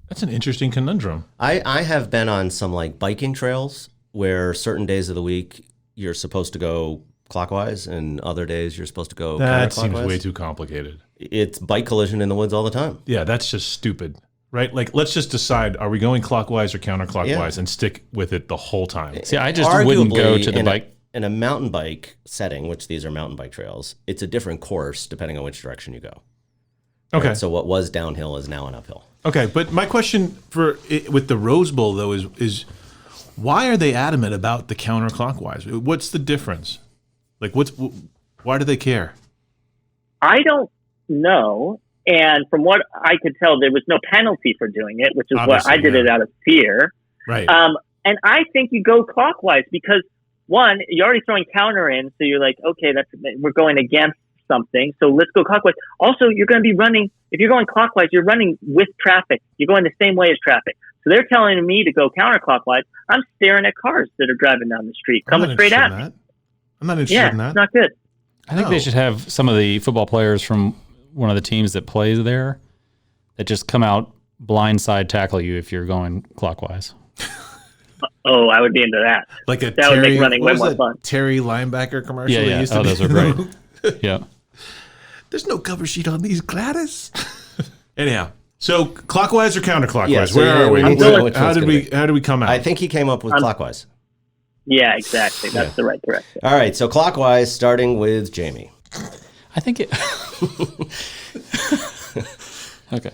That's an interesting conundrum. I have been on some like biking trails where certain days of the week you're supposed to go clockwise and other days you're supposed to go counterclockwise. That seems way too complicated. It's bike collision in the woods all the time. Yeah, that's just stupid. Right? Like, let's just decide, are we going clockwise or counterclockwise and stick with it the whole time? See, I just wouldn't go to the bike. In a mountain bike setting, which these are mountain bike trails, it's a different course depending on which direction you go. Okay. Right? So what was downhill is now an uphill. Okay, but my question with the Rose Bowl, though, is why are they adamant about the counterclockwise? What's the difference? Like, why do they care? I don't know. And from what I could tell, there was no penalty for doing it, which is Obviously, what I did it out of fear. Right. And I think you go clockwise because, one, you're already throwing counter in, so you're like, okay, we're going against something, so let's go clockwise. Also, you're going to be running, if you're going clockwise, you're running with traffic. You're going the same way as traffic. So they're telling me to go counterclockwise. I'm staring at cars that are driving down the street, coming straight at me. I'm not interested in that. It's not good. I think they should have some of the football players from one of the teams that plays there that just come out blindside tackle you if you're going clockwise. Oh, I would be into that. Like a that would make running way more fun. Terry linebacker commercial. Yeah. Oh, those are great. Yeah. There's no cover sheet on these, Gladys. Anyhow, so clockwise or counterclockwise? Yeah, so where are we? How did we come out? I think he came up with clockwise. Yeah, exactly. That's the right direction. All right, so clockwise, starting with Jamie. I think it. Okay.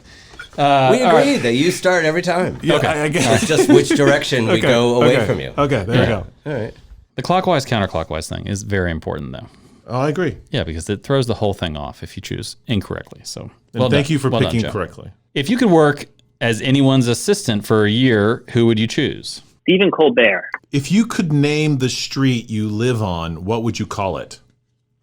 We agree that you start every time. Yeah, okay. I guess. It's just which direction we go away from you. Okay, there we go. All right. The clockwise counterclockwise thing is very important, though. Oh, I agree. Yeah, because it throws the whole thing off if you choose incorrectly. So, thank you for picking correctly. If you could work as anyone's assistant for a year, who would you choose? Stephen Colbert. If you could name the street you live on, what would you call it?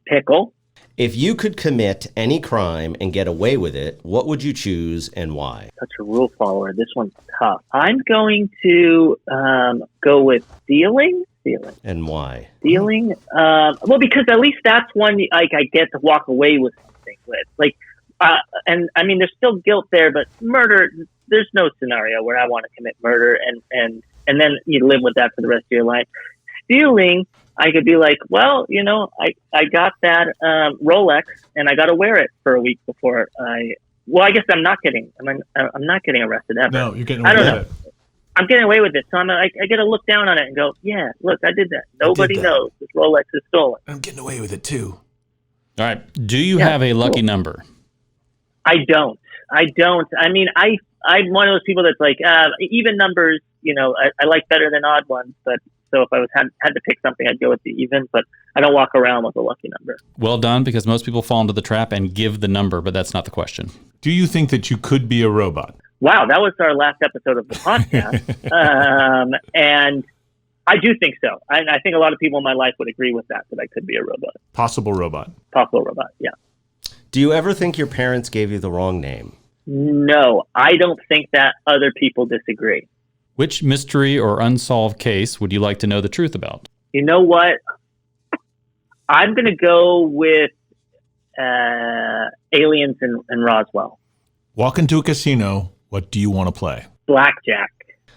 Pickle. If you could commit any crime and get away with it, what would you choose and why? Such a rule follower. This one's tough. I'm going to go with stealing. And why? Stealing? Well, because at least that's one I get to walk away with something with. Like, and I mean, there's still guilt there, but murder, there's no scenario where I want to commit murder and then you live with that for the rest of your life. Stealing, I could be like, well, I got that Rolex and I got to wear it for a week before I guess I'm not getting arrested ever. No, you're getting away with it. I'm getting away with it. So I get to look down on it and go, yeah, look, I did that. Nobody knows this Rolex is stolen. I'm getting away with it too. All right. Do you have a lucky number? I don't. I mean, I'm one of those people that's like, even numbers, I like better than odd ones, but so if I had to pick something, I'd go with the even, but I don't walk around with a lucky number. Well done, because most people fall into the trap and give the number, but that's not the question. Do you think that you could be a robot? Wow, that was our last episode of the podcast. And I do think so. I think a lot of people in my life would agree with that I could be a robot. Possible robot, yeah. Do you ever think your parents gave you the wrong name? No, I don't think that. Other people disagree. Which mystery or unsolved case would you like to know the truth about? You know what? I'm going to go with aliens in Roswell. Walk into a casino. What do you want to play? Blackjack.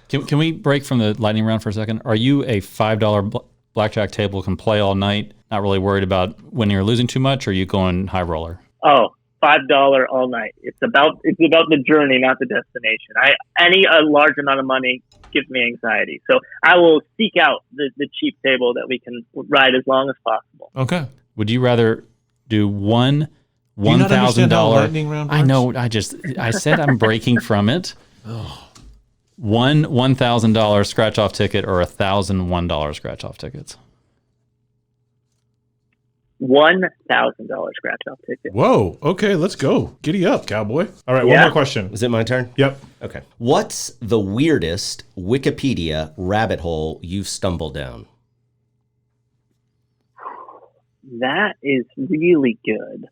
Can we break from the lightning round for a second? Are you a $5 blackjack table, can play all night, not really worried about winning or losing too much, or are you going high roller? Oh, $5 all night. It's about the journey, not the destination. A large amount of money gives me anxiety, so I will seek out the cheap table that we can ride as long as possible. Okay. Would you rather do one $1,000 lightning round works? I know. I said I'm breaking from it. One $1,000 scratch off ticket or $1,001 scratch off tickets. $1,000 scratch off ticket. Whoa. Okay, let's go. Giddy up, cowboy. All right, one more question. Is it my turn? Yep. Okay. What's the weirdest Wikipedia rabbit hole you've stumbled down? That is really good.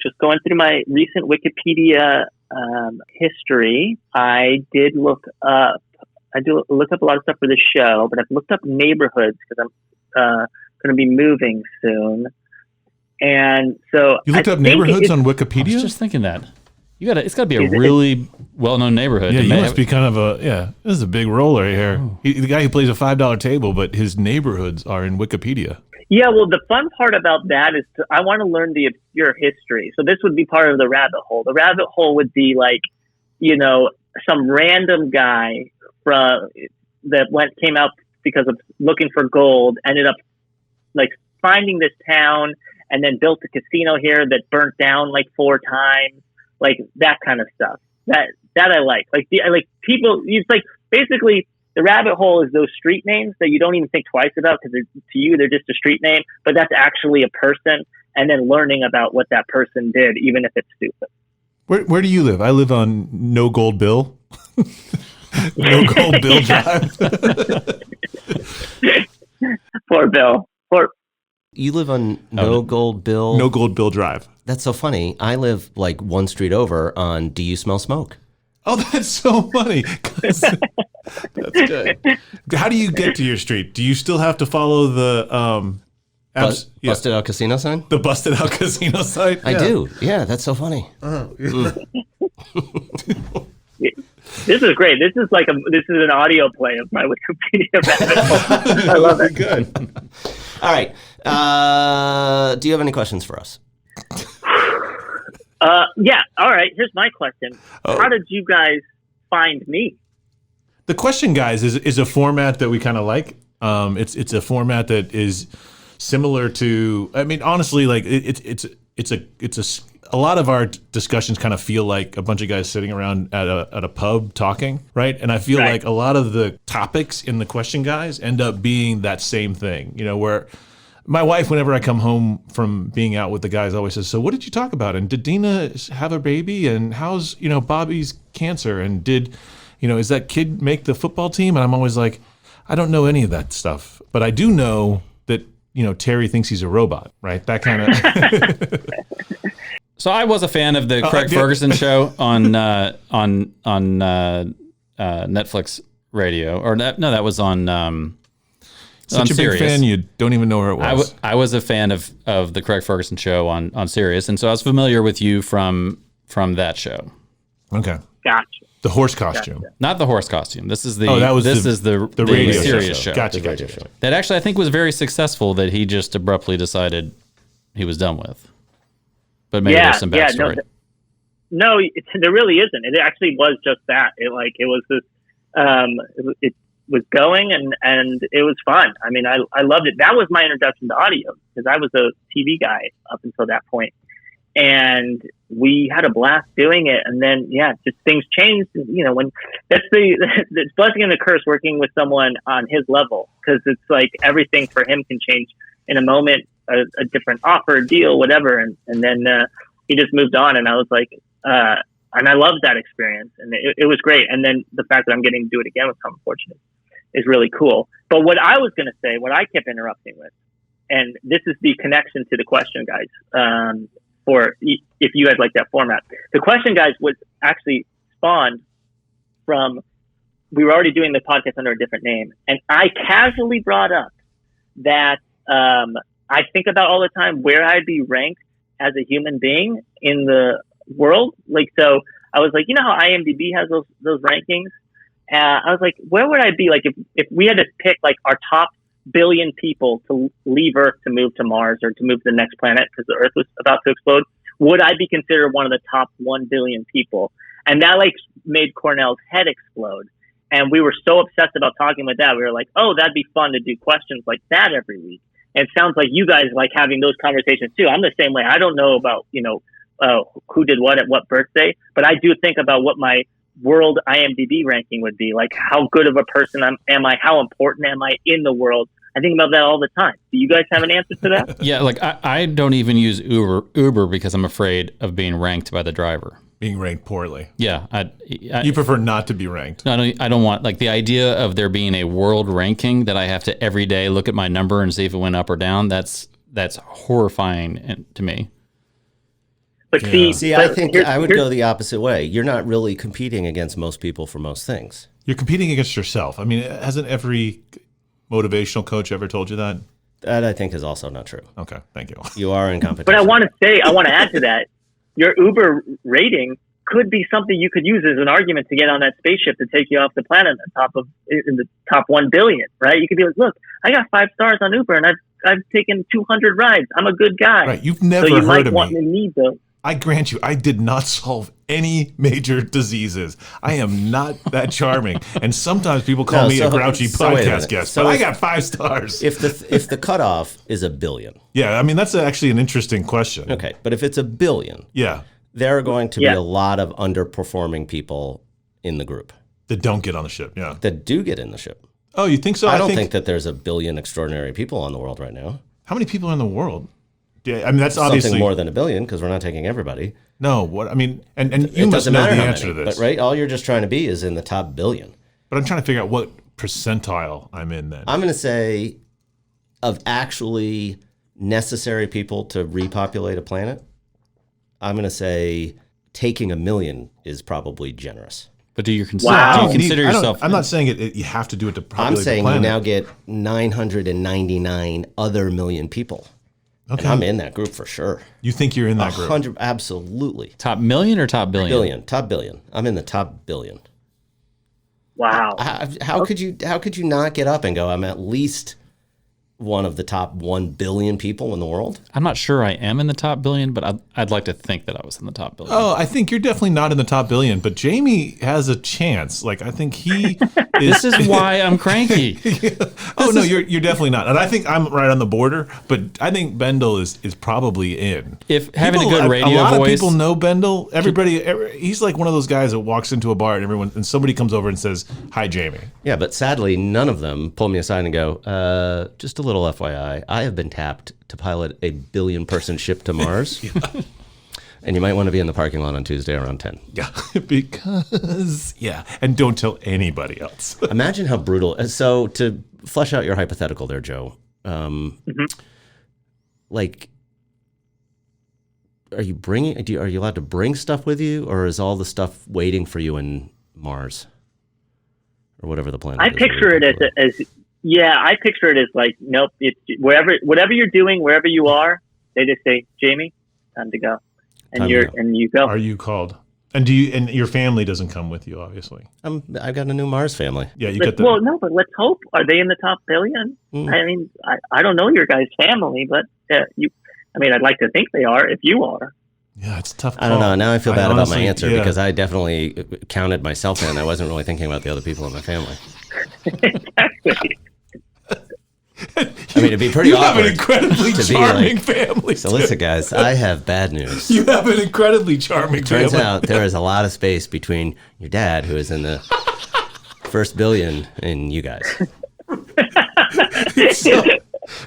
Just going through my recent Wikipedia history, I did look up. I do look up a lot of stuff for the show, but I've looked up neighborhoods because I'm going to be moving soon. And so you looked up neighborhoods on Wikipedia? I was just thinking that. It's got to be a really well-known neighborhood. Yeah, you must be kind of this is a big roller here. The guy who plays a $5 table, but his neighborhoods are in Wikipedia. Yeah, well, the fun part about that is I want to learn the obscure history. So this would be part of the rabbit hole. The rabbit hole would be like, some random guy came out because of looking for gold, ended up like finding this town and then built a casino here that burnt down like 4 times, like that kind of stuff. That I like. Like people. It's like basically. The rabbit hole is those street names that you don't even think twice about because to you they're just a street name, but that's actually a person, and then learning about what that person did, even if it's stupid. Where do you live? I live on No Gold Bill. No Gold Bill Drive. Poor Bill. You live on No Gold Bill? No Gold Bill Drive. That's so funny. I live like one street over on Do You Smell Smoke? Oh, that's so funny. That's good. How do you get to your street? Do you still have to follow the Busted Out Casino sign? The Busted Out Casino sign? I do. Yeah, that's so funny. This is great. This is an audio play of my Wikipedia battle. I love it. Good. All right. Do you have any questions for us? Yeah. All right. Here's my question. How did you guys find me? The question, guys, is a format that we kind of like. It's a format that is similar to. I mean, honestly, like it's a lot of our discussions kind of feel like a bunch of guys sitting around at a pub talking, right? And I feel like a lot of the topics in the question, guys, end up being that same thing. Where my wife, whenever I come home from being out with the guys, always says, "So what did you talk about? And did Dina have a baby? And how's Bobby's cancer? And did is that kid make the football team?" And I'm always like, I don't know any of that stuff, but I do know that Terry thinks he's a robot, right? That kind of. So I was a fan of the Craig Ferguson show on Netflix radio, or that was on. Such a Sirius. big fan, you don't even know where it was. I was a fan of the Craig Ferguson show on Sirius, and so I was familiar with you from that show. Okay, gotcha. The horse costume, not the horse costume. This is the the radio Sirius show. Gotcha. That actually I think was very successful. That he just abruptly decided he was done with. But maybe there's some backstory. No, there really isn't. It actually was just that. It was this. It was going and it was fun. I mean, I loved it. That was my introduction to audio because I was a TV guy up until that point. And we had a blast doing it. And then, just things changed. When that's the blessing and the curse working with someone on his level, because it's like everything for him can change in a moment, a different offer, deal, whatever. And then he just moved on. And I was like, and I loved that experience. And it was great. And then the fact that I'm getting to do it again with Tom Fortunate is really cool. But what I was going to say, what I kept interrupting with, and this is the connection to the question, guys, for if you guys like that format. The question, guys, was actually spawned from, we were already doing the podcast under a different name. And I casually brought up that I think about all the time where I'd be ranked as a human being in the world. Like, so I was like, how IMDb has those rankings? I was like, where would I be? Like if we had to pick like our top billion people to leave Earth to move to Mars or to move to the next planet because the Earth was about to explode, would I be considered one of the top 1 billion people? And that like made Cornell's head explode. And we were so obsessed about talking about that. We were like, oh, that'd be fun to do questions like that every week. And it sounds like you guys like having those conversations too. I'm the same way. I don't know about, who did what at what birthday, but I do think about what my world IMDb ranking would be. Like, how good of a person am I? How important am I in the world? I think about that all the time. Do you guys have an answer to that? Yeah, like I don't even use Uber because I'm afraid of being ranked by the driver. Being ranked poorly. Yeah. You prefer not to be ranked. No, I don't want, like, the idea of there being a world ranking that I have to every day look at my number and see if it went up or down. That's horrifying to me. But see, I think I would go the opposite way. You're not really competing against most people for most things. You're competing against yourself. I mean, hasn't every motivational coach ever told you that? That I think is also not true. Okay, thank you. You are in competition. But I want to add to that. Your Uber rating could be something you could use as an argument to get on that spaceship to take you off the planet in the top 1 billion, right? You could be like, look, I got 5 stars on Uber and I've taken 200 rides. I'm a good guy. Right, you've never so you heard might of want me. to need those. I grant you, I did not solve any major diseases. I am not that charming. And sometimes people call me a grouchy podcast guest, but I got 5 stars. If the cutoff is 1 billion. Yeah, I mean, that's actually an interesting question. Okay, but if it's 1 billion, yeah, there are going to be a lot of underperforming people in the group. That don't get on the ship, yeah. That do get in the ship. Oh, you think so? I don't think that there's 1 billion extraordinary people on the world right now. How many people are in the world? Yeah, I mean, that's obviously something more than 1 billion because we're not taking everybody. No, what I mean, and you must know the answer to this, but right, all you're just trying to be is in the top billion. But I'm trying to figure out what percentile I'm in. Then I'm going to say, of actually necessary people to repopulate a planet, I'm going to say taking 1 million is probably generous. But do you consider yourself? I'm not saying you have to do it to populate I'm saying the planet. you now get 999 other million people. Okay. And I'm in that group for sure. You think you're in that group? 100, absolutely. Top million or top billion? Billion, top billion. I'm in the top billion. Wow. How could you not get up and go, I'm at least one of the top 1 billion people in the world? I'm not sure I am in the top billion, but I'd like to think that I was in the top billion. Oh, I think you're definitely not in the top billion, but Jamie has a chance. Like, I think he This is why I'm cranky. You're definitely not. And I think I'm right on the border, but I think Bendel is probably in. If having a good radio voice. A lot of people know Bendel. He's like one of those guys that walks into a bar and somebody comes over and says, "Hi, Jamie." Yeah, but sadly, none of them pull me aside and go, just a little FYI, I have been tapped to pilot a 1 billion person ship to Mars. Yeah. And you might want to be in the parking lot on Tuesday around 10. Yeah, because, and don't tell anybody else. Imagine how brutal. So to flesh out your hypothetical there, Joe, like, are you allowed to bring stuff with you, or is all the stuff waiting for you in Mars? Or whatever the planet is. I picture it I picture it as like, nope, it's whatever you're doing, wherever you are, they just say, Jamie, time to go. And you go. Are you called? And your family doesn't come with you, obviously. I've got a new Mars family. Yeah, you got Well, no, but let's hope. Are they in the top billion? I mean, I don't know your guys' family, but I'd like to think they are if you are. Yeah, it's a tough call. I don't know. Now I feel bad about my answer because I definitely counted myself in. I wasn't really thinking about the other people in my family. Exactly. I mean, it'd be pretty awkward. You have an incredibly charming family. So listen, guys, I have bad news. You have an incredibly charming family. Turns out there is a lot of space between your dad, who is in the first billion, and you guys.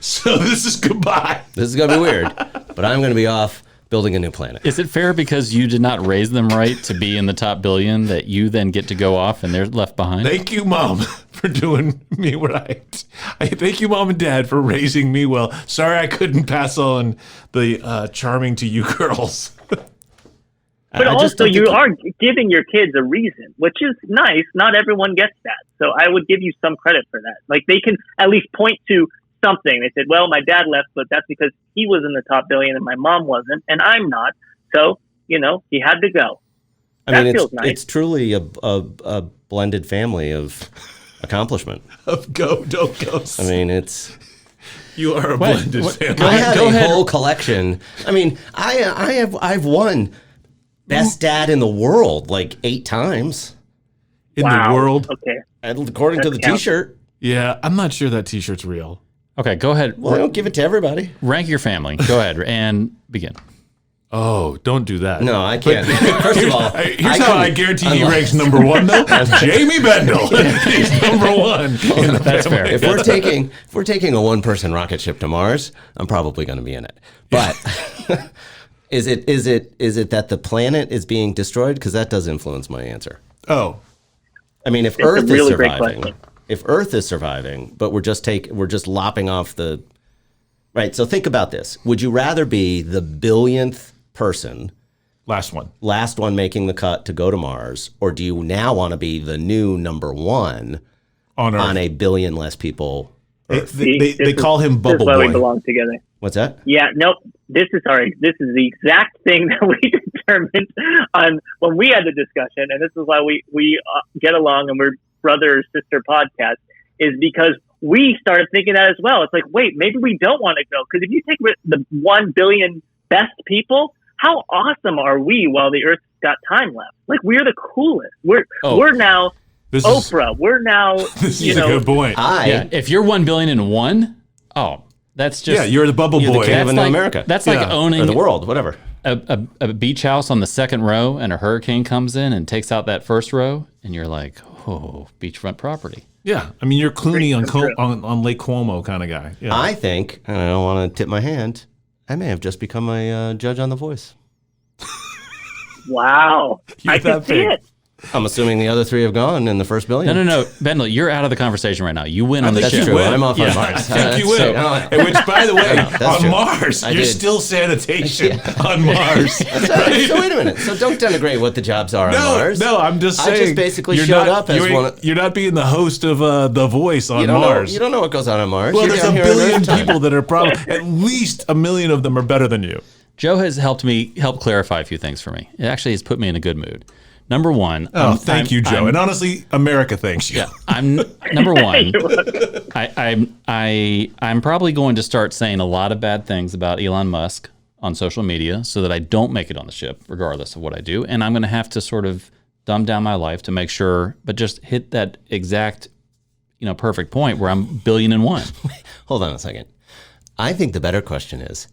So this is goodbye. This is going to be weird, but I'm going to be off building a new planet. Is it fair because you did not raise them right to be in the top billion that you then get to go off and they're left behind? Thank you, Mom, for doing me right. Thank you, Mom and Dad, for raising me well. Sorry I couldn't pass on the charming to you girls. But also, you are giving your kids a reason, which is nice. Not everyone gets that. So I would give you some credit for that. Like, they can at least point to something. They said, well, my dad left, but that's because he was in the top billion and my mom wasn't, and I'm not. So, he had to go. Feels nice. It's truly a blended family of accomplishment. Of ghosts. I mean, it's... You are a blended family. I have a whole collection. I mean, I've won Best Dad in the World like 8 times. In the world? Okay. According to the T-shirt. Yeah, I'm not sure that T-shirt's real. Okay, go ahead. Well, I don't give it to everybody. Rank your family. Go ahead and begin. Oh, don't do that. No, I can't. First of all, here's how I guarantee he ranks number one, though. Jamie Bendel. He's number one. That's fair. If we're taking a one-person rocket ship to Mars, I'm probably going to be in it. But is it that the planet is being destroyed? Because that does influence my answer. Oh, I mean, if Earth is surviving, but we're just lopping off the right. So think about this: would you rather be the billionth person, last one making the cut to go to Mars, or do you now want to be the new number one on Earth, on a billion less people? Earth? They call him Bubble Boy. This is why Boy. we belong together. What's that? Yeah, nope. This is the exact thing that we determined on when we had the discussion, and this is why we get along and we're brother sister podcast, is because we started thinking that as well. It's like, wait, maybe we don't want to go, because if you take the 1 billion best people, how awesome are we while the Earth's got time left? Like, we're the coolest. We're now Oprah. We're now This is a good point. If you're 1 billion and one, that's just you're the Bubble Boy. The king of America. That's like owning or the world, whatever. A beach house on the second row, and a hurricane comes in and takes out that first row, and you're like, oh, beachfront property. Yeah, I mean, you're Clooney on Lake Cuomo kind of guy. Yeah. I think, and I don't want to tip my hand, I may have just become a judge on The Voice. Wow, I can see it. I'm assuming the other three have gone in the first billion. No. Bendel, you're out of the conversation right now. You win on the That's ship. true. I'm off on Mars. I think you win. Which, by the way, on true. Mars, you're still sanitation on Mars. Right? So wait a minute. So don't denigrate what the jobs are on Mars. No, I'm just saying. I just basically showed up as one. You're not being the host of The Voice on Mars. You don't know what goes on Mars. Well, You're there's a down here billion on Earth people that are probably, at least 1 million of them are better than you. Joe has helped clarify a few things for me. It actually has put me in a good mood. Number one. Thank you, Joe. And honestly, America thanks you. Yeah, I'm number one. I'm probably going to start saying a lot of bad things about Elon Musk on social media so that I don't make it on the ship, regardless of what I do. And I'm going to have to sort of dumb down my life to make sure, but just hit that exact, perfect point where I'm billion and one. Hold on a second. I think the better question is,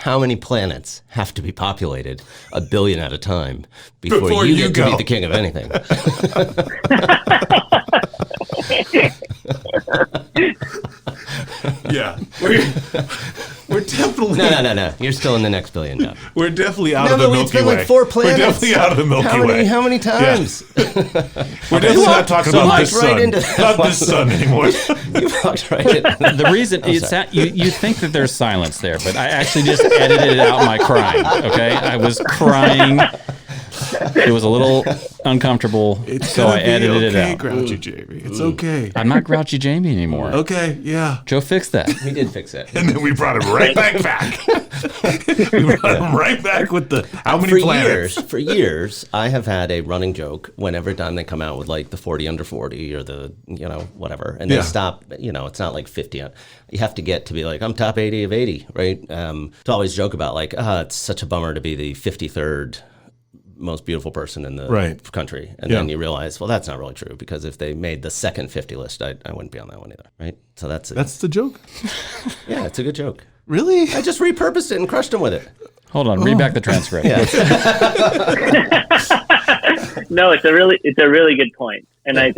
how many planets have to be populated 1 billion at a time before you get to be the king of anything? Yeah. We're definitely... No. You're still in the next billion now. We're definitely out of the Milky Way. Like 4 planets. We're definitely out of the Milky Way. How many times? Yeah. We're definitely not talking about this sun. Not this sun anymore. You walked right in. The reason you think that there's silence there, but I actually just edited out my crying. Okay, I was crying. It was a little uncomfortable, so I edited it out. Grouchy Jamie. It's okay. I'm not Grouchy Jamie anymore. Okay, yeah. Joe fixed that. We did fix it. And then we brought him right back. We brought him right back with the how many planets? For years, I have had a running joke whenever time they come out with like the 40 under 40 or the, whatever. And they stop, it's not like 50. You have to get to be like, I'm top 80 of 80, right? To always joke about like, it's such a bummer to be the 53rd most beautiful person in the country. And then you realize, well, that's not really true, because if they made the second 50 list, I wouldn't be on that one either, right? So that's the joke? Yeah, it's a good joke. Really? I just repurposed it and crushed them with it. Hold on, read back the transcript. Yeah. No, it's a really good point. And I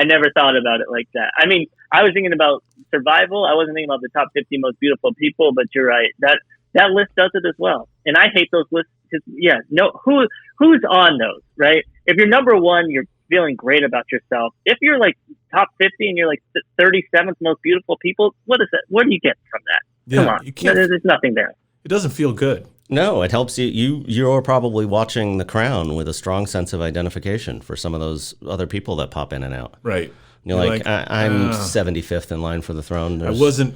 never thought about it like that. I mean, I was thinking about survival. I wasn't thinking about the top 50 most beautiful people, but you're right. That list does it as well. And I hate those lists. Who's on those, right? If you're number one, you're feeling great about yourself. If you're like top 50 and you're like 37th most beautiful people, what is that? What do you get from that? Yeah, Come on, there's nothing there. It doesn't feel good. No, it helps you. You're probably watching The Crown with a strong sense of identification for some of those other people that pop in and out. Right. You're like I'm 75th in line for the throne. I wasn't,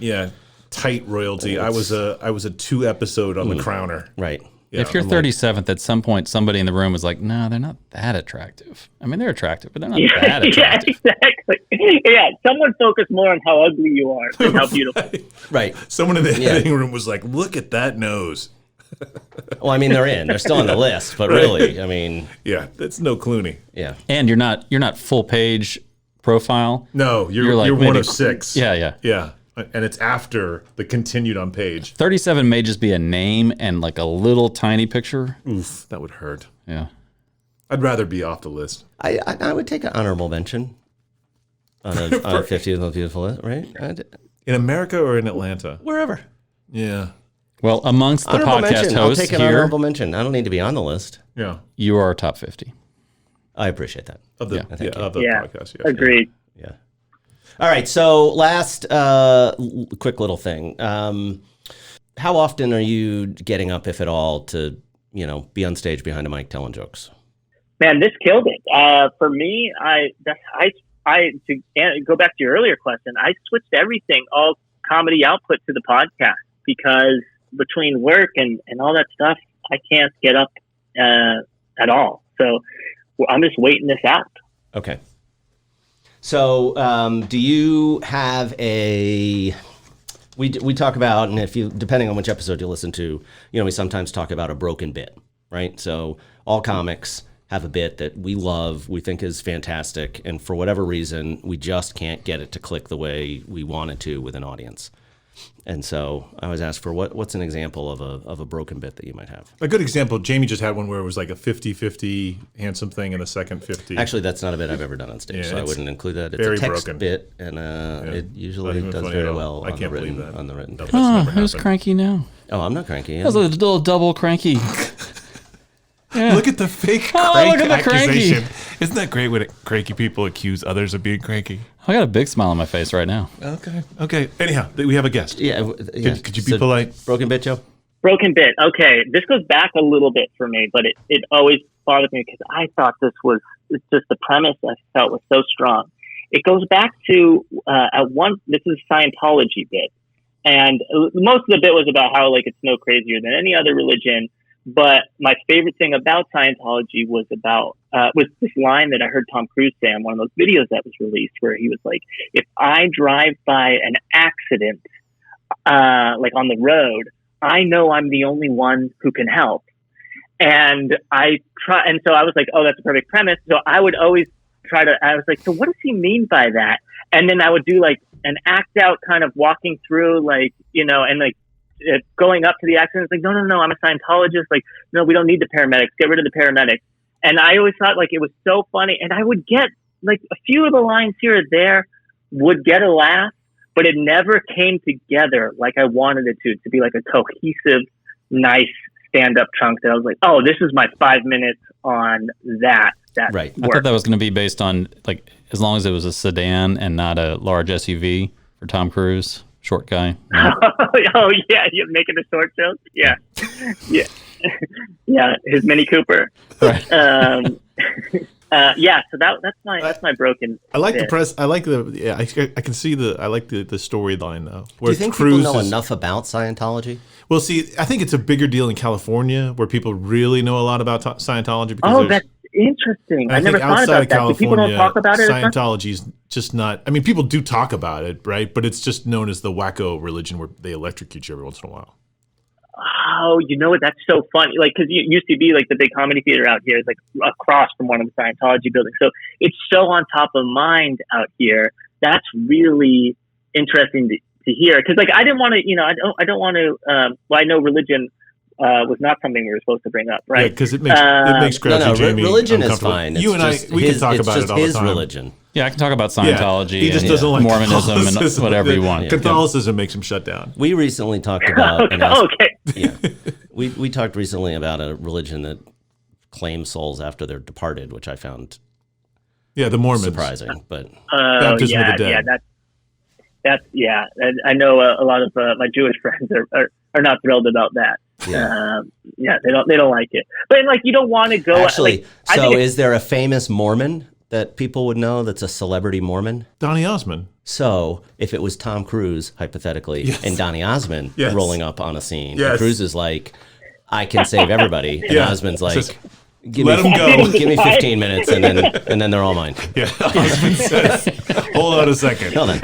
tight royalty. I was a 2 episode on The Crowner. Right. Yeah, if you're 37th, at some point, somebody in the room was like, no, they're not that attractive. I mean, they're attractive, but they're not that attractive. Yeah, exactly. Yeah, someone focused more on how ugly you are than how beautiful. Right. Someone in the editing room was like, look at that nose. Well, I mean, they're still on the list, but really, I mean. Yeah, that's no Clooney. Yeah. And you're not full page profile. No, you're like one maybe- of 6. Yeah. Yeah. And it's after the continued on page. 37 may just be a name and like a little tiny picture. Oof, that would hurt. Yeah. I'd rather be off the list. I would take an honorable mention on a 50th Most Beautiful list, right? In America or in Atlanta? Wherever. Yeah. Well, amongst the Honorable podcast mention. I'll hosts take an here, honorable mention. I don't need to be on the list. Yeah. you are top 50. I appreciate that. Of the, thank you. of the Yeah, podcast. Yes. agreed. Yeah. All right. So last quick little thing. How often are you getting up, if at all, to be on stage behind a mic telling jokes? Man, this killed it. For me, to go back to your earlier question, I switched everything, all comedy output, to the podcast, because between work and all that stuff, I can't get up at all. So I'm just waiting this out. Okay. So do you have a... We talk about, and if you, depending on which episode you listen to, we sometimes talk about a broken bit, right? So all comics have a bit that we love, we think is fantastic, and for whatever reason, we just can't get it to click the way we want it to with an audience. And so I was asked for what's an example of a broken bit that you might have? A good example, Jamie just had one where it was like a 50-50 handsome thing and a second 50. Actually, that's not a bit I've ever done on stage, Yeah, so I it's wouldn't include that. It's very a text broken. bit, and it usually Not even does funny very at all. well I on can't the written, believe that. on the written. No, that's Oh, never who's happened. cranky now? Oh, I'm not cranky. That was a little double cranky. Yeah. Look at the fake Oh, crank look at the cranky. accusation. Isn't that great when cranky people accuse others of being cranky? I got a big smile on my face right now. Okay. Anyhow, we have a guest. Yeah. Could you be polite? Broken bit, Joe? Broken bit. Okay, this goes back a little bit for me, but it always bothered me because I thought it's just the premise I felt was so strong. It goes back to this is a Scientology bit, and most of the bit was about how like it's no crazier than any other religion. But my favorite thing about Scientology was this line that I heard Tom Cruise say on one of those videos that was released, where he was like, "If I drive by an accident, like on the road, I know I'm the only one who can help." And so I was like, "Oh, that's a perfect premise." So I would always I was like, "So what does he mean by that?" And then I would do like an act out kind of walking through, like, and like, going up to the accident, it's like, no, I'm a Scientologist. Like, no, we don't need the paramedics. Get rid of the paramedics. And I always thought like it was so funny. And I would get like a few of the lines here or there would get a laugh, but it never came together like I wanted it to be like a cohesive, nice stand-up chunk that I was like, oh, this is my 5 minutes on that. Right. I thought that was going to be based on like as long as it was a sedan and not a large SUV for Tom Cruise. Short guy. No. Oh yeah, you're making a short joke. Yeah, yeah. His Mini Cooper. Right. Yeah. So that's my broken. I like the bit. press. I like the. Yeah, I can see the. I like the storyline though. Do you think people know enough about Scientology? Well, see, I think it's a bigger deal in California where people really know a lot about Scientology. Because oh, that's interesting. I never thought about that. So people don't talk about it. Scientology's just not. I mean, people do talk about it, right? But it's just known as the wacko religion where they electrocute you every once in a while. Oh, you know what? That's so funny. Like, because it used to be like the big comedy theater out here is like across from one of the Scientology buildings. So it's so on top of mind out here. That's really interesting to hear. Because like I didn't want to, I don't want to. Well, I know religion was not something we were supposed to bring up, right? Yeah, because it makes Grouchy Jamie religion is uncomfortable. fine. You and I, we can talk about it all the time. Religion. Yeah, I can talk about Scientology he just and doesn't like Mormonism and whatever you want. Catholicism makes him shut down. We recently talked about. Okay. Yeah, we talked recently about a religion that claims souls after they're departed, which I found the Mormons surprising. But baptism of the dead. That's and I know a lot of my Jewish friends are not thrilled about that. Yeah, they don't like it. But like, you don't want to go. Actually, is there a famous Mormon that people would know that's a celebrity Mormon? Donny Osmond. So if it was Tom Cruise, hypothetically, and Donny Osmond rolling up on a scene, and Cruise is like, I can save everybody. And Osmond's like, let him go. Give me 15 minutes, and then they're all mine. Yeah, Osmond says, hold on a second. Hold on.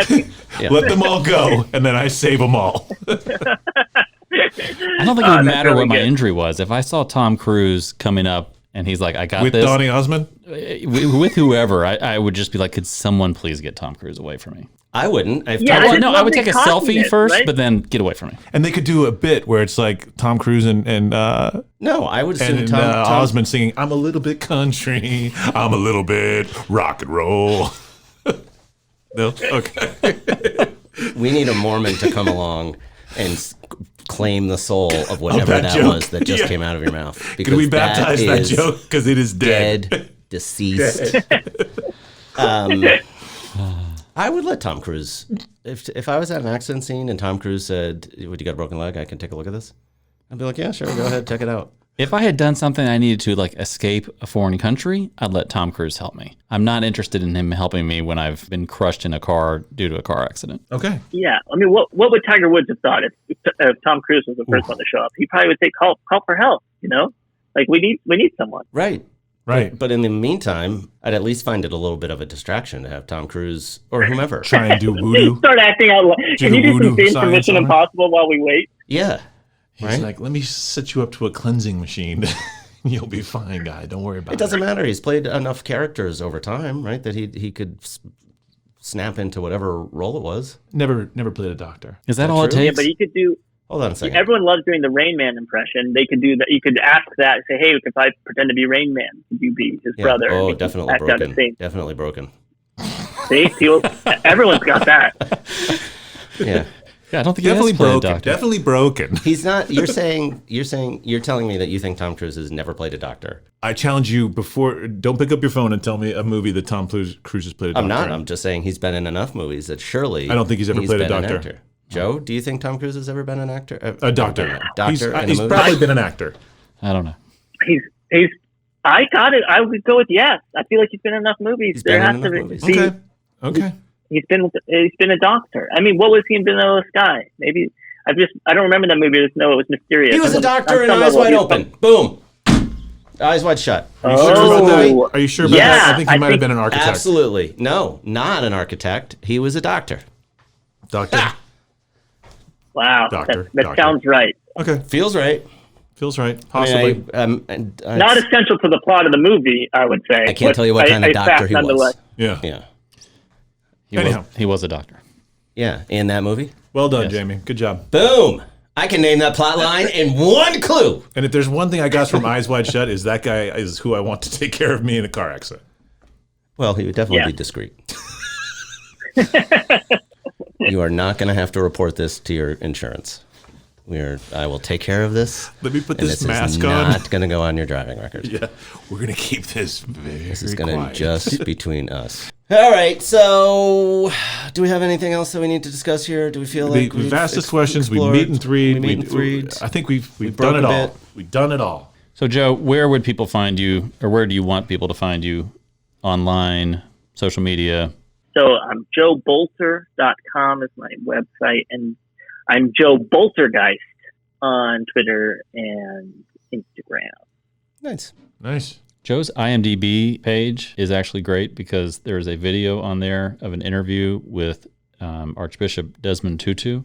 Let them all go, and then I save them all. I don't think it would matter what my injury was. If I saw Tom Cruise coming up And he's like, I got with this. Donny Osmond? With whoever. I would just be like, could someone please get Tom Cruise away from me? I wouldn't. I would take a selfie first, right? But then get away from me. And they could do a bit where it's like Tom Cruise and no, I would assume Tom Osmond singing, I'm a little bit country, I'm a little bit rock and roll. No? Okay. We need a Mormon to come along and claim the soul of whatever that was that just came out of your mouth. Can we baptize that joke? Because it is dead. Deceased. I would let Tom Cruise, if I was at an accident scene and Tom Cruise said, would you got a broken leg? I can take a look at this. I'd be like, yeah, sure, go ahead, check it out. If I had done something I needed to like escape a foreign country, I'd let Tom Cruise help me. I'm not interested in him helping me when I've been crushed in a car due to a car accident. Okay. Yeah. I mean, what would Tiger Woods have thought if Tom Cruise was the first one to show up? He probably would say, call for help, you know? Like, we need someone. Right. Right. But in the meantime, I'd at least find it a little bit of a distraction to have Tom Cruise or whomever try and do voodoo. Start acting out. Can you do some things for Mission Impossible while we wait? Yeah. He's like, let me set you up to a cleansing machine. You'll be fine, guy. Don't worry about it. It doesn't matter. He's played enough characters over time, right? That he could snap into whatever role it was. Never played a doctor. Is that all it takes? Yeah, but he could do. Hold on a second. Everyone loves doing the Rain Man impression. They could do that. You could ask that and say, "Hey, if I pretend to be Rain Man, could you be his brother?" Oh, definitely broken. Definitely broken. See, everyone's got that. Yeah. Yeah, I don't think definitely he has played broken. a doctor. Definitely broken. He's not. You're telling me that you think Tom Cruise has never played a doctor. I challenge you before. Don't pick up your phone and tell me a movie that Tom Cruise has played a doctor. I'm not. I'm just saying he's been in enough movies that surely. I don't think he's ever played a doctor. An Joe, do you think Tom Cruise has ever been an actor? A doctor. Doctor. He's probably been an actor. I don't know. He's. I got it. I would go with yes. I feel like he's been in enough movies. He's been in enough movies. Okay. He's been a doctor. I mean, what was he in Vanilla Sky? Maybe I don't remember that movie. I just know it was mysterious. He was a doctor in Eyes Wide Open. Boom. Eyes Wide Shut. Are you sure about that? Are you sure about that? I think he might have been an architect. Absolutely. No, not an architect. He was a doctor. Doctor. Wow. Doctor. That sounds right. Okay. Feels right. Possibly. Not essential to the plot of the movie, I would say. I can't tell you what kind of doctor he was. Yeah. He was a doctor. Yeah, in that movie. Well done, Jamie. Good job. Boom. I can name that plot line in one clue. And if there's one thing I got from Eyes Wide Shut is that guy is who I want to take care of me in a car accident. Well, he would definitely be discreet. You are not going to have to report this to your insurance. I will take care of this. Let me put this mask on. on. It's not going to go on your driving record. Yeah, we're going to keep this very This is going to just between us. All right, so do we have anything else that we need to discuss here? Do we feel like we've asked the questions, we meet and read. I think we've done it all. We've done it all. So, Joe, where would people find you, or where do you want people to find you online, social media? So, joebolter.com is my website, and I'm Joe Boltergeist on Twitter and Instagram. Nice. Joe's IMDb page is actually great because there's a video on there of an interview with Archbishop Desmond Tutu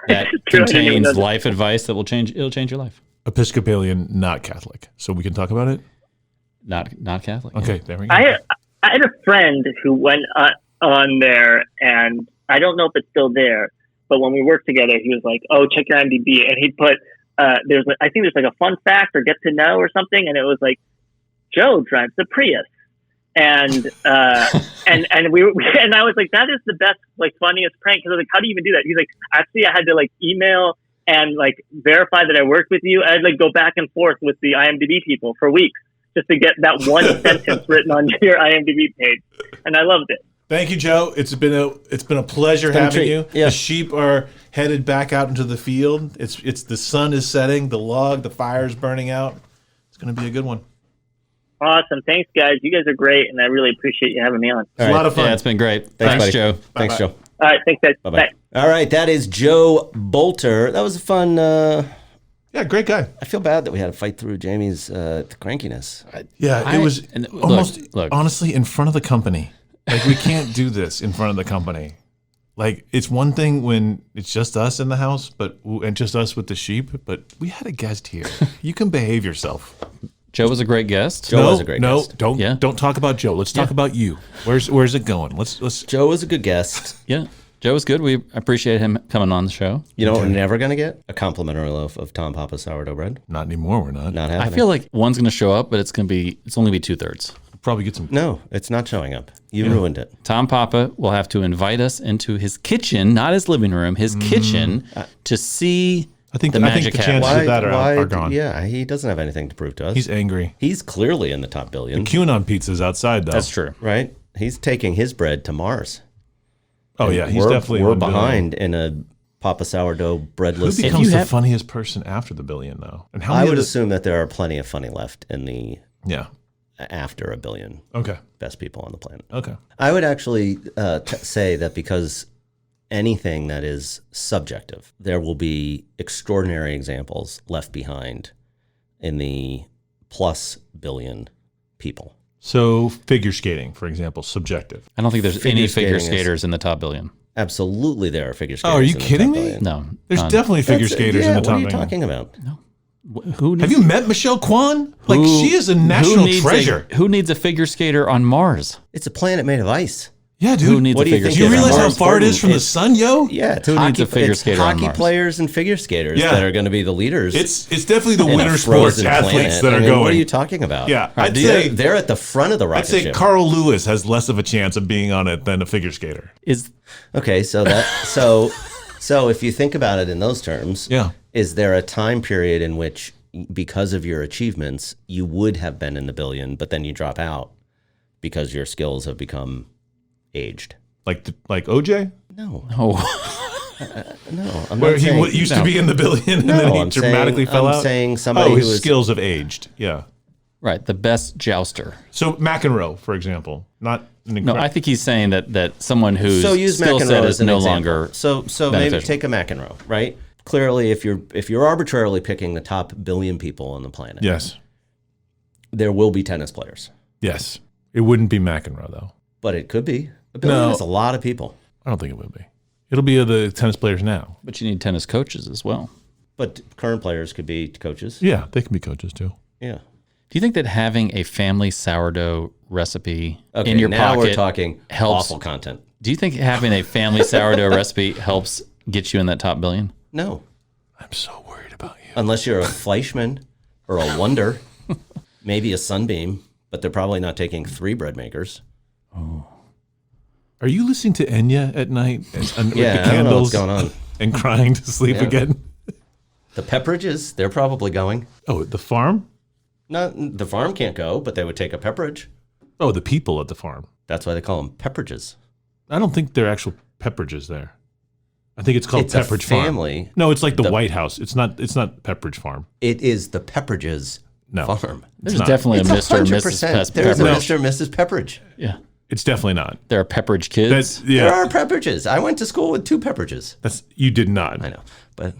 that contains life advice that it'll change your life. Episcopalian, not Catholic. So we can talk about it? Not Catholic. Okay, yeah. There we go. I had a friend who went on there, and I don't know if it's still there, but when we worked together, he was like, "Oh, check your IMDb," and he put I think there's like a fun fact or get to know or something, and it was like, Joe drives the Prius, and and I was like, that is the best, like, funniest prank, because I was like, how do you even do that? He's like, actually, I had to like email and like verify that I worked with you. I'd like go back and forth with the IMDb people for weeks just to get that one sentence written on your IMDb page, and I loved it. Thank you, Joe. It's been a pleasure having you. Yeah. The sheep are headed back out into the field. It's the sun is setting, the fire's burning out. It's going to be a good one. Awesome. Thanks, guys. You guys are great, and I really appreciate you having me on. It's a lot of fun. Yeah, it's been great. Thanks, buddy. Joe. Thanks, Joe. All right. Thanks, guys. Bye-bye. Bye. All right. That is Joe Bolter. That was a fun... yeah, great guy. I feel bad that we had to fight through Jamie's crankiness. It was honestly in front of the company. Like, we can't do this in front of the company. Like, it's one thing when it's just us in the house, and just us with the sheep, but we had a guest here. You can behave yourself. Joe was a great guest. Joe was a great guest. Don't talk about Joe. Let's talk about you. Where's it going? Let's. Joe was a good guest. Yeah. Joe was good. We appreciate him coming on the show. You know what we're never going to get? A complimentary loaf of Tom Papa sourdough bread. Not anymore, we're not. Not happening. I feel like one's going to show up, but it's only be 2/3. Probably get some. No, it's not showing up. You ruined it. Tom Papa will have to invite us into his kitchen, not his living room, his kitchen, to see I think the magic the happen. chances of that are gone. Yeah, he doesn't have anything to prove to us. He's angry. He's clearly in the top billion. QAnon pizza's outside, though. That's true. Right? He's taking his bread to Mars. Oh, yeah. He's definitely We're behind in a Papa Sourdough breadless. Who becomes the funniest person after the billion, though? And how I many would assume that there are plenty of funny left in the Yeah. after a billion Okay. best people on the planet. Okay. I would actually say that because anything that is subjective, there will be extraordinary examples left behind in the plus billion people. So figure skating, for example, subjective. I don't think there's Figure any figure skating is- skaters in the top billion. Absolutely, there are figure skaters. Oh, are you in the kidding top me? billion. No. There's none. definitely figure skaters in the top What are you billion. talking about? Who needs, Have you met Michelle Kwan? Like, she is a national treasure. Who needs a figure skater on Mars? It's a planet made of ice. Yeah, dude. Who needs What a do you figure think Do you skater on realize how Mars? far it is from the It's- sun, yo? Yeah, it's Who needs a figure it's skater on hockey Mars? players and figure skaters Yeah. that are going to be the leaders. It's definitely the in a winter sports frozen athletes planet. that are I mean, going. What are you talking about? Yeah, right, I'd do you- say They're at the front of the rocket I'd say ship. Carl Lewis has less of a chance of being on it than a figure skater. Okay, so if you think about it in those terms, Yeah. is there a time period in which, because of your achievements, you would have been in the billion, but then you drop out because your skills have become aged? Like OJ, No, Oh, no. I'm where not he saying, used to be in the billion and then he I'm dramatically saying, fell I'm out. saying somebody his who is skills have aged. Yeah. right. The best jouster. So McEnroe, for example, not an No, incredible. I think he's saying that someone whose so use skill McEnroe set as is an no example. longer So maybe beneficial. take a McEnroe, right? Clearly, if you're arbitrarily picking the top billion people on the planet, Yes. there will be tennis players, Yes. It wouldn't be McEnroe though. but it could be. A billion No. is a lot of people. I don't think it would be. It'll be the tennis players now. But you need tennis coaches as well. But current players could be coaches. Yeah, they can be coaches too. Yeah. Do you think that having a family sourdough recipe Okay, in your now pocket we're talking helps? awful content. Do you think having a family sourdough recipe helps get you in that top billion? No, I'm so worried about you. unless you're a Fleischmann or a Wonder, maybe a Sunbeam, but they're probably not taking 3 bread makers. Are you listening to Enya at night and Yeah, with the I don't know what's candles going on. and crying to sleep Yeah. again? The Pepperidges, they're probably going. Oh, the farm? Not the farm can't go, but they would take a Pepperidge. Oh, the people at the farm. That's why they call them Pepperidges. I don't think they're actual Pepperidges there. I think it's called It's a Pepperidge Farm. family. No, it's like the White House. It's not Pepperidge Farm. It is the Pepperidges No. farm. There's not. definitely It's a Mr. and Mrs. 100%. There's a Pepperidge. Mr. and Mrs. Pepperidge. Yeah. It's definitely not. There are Pepperidge kids. That's There yeah. are Pepperidges. I went to school with 2 Pepperidges. That's you did not. I know, but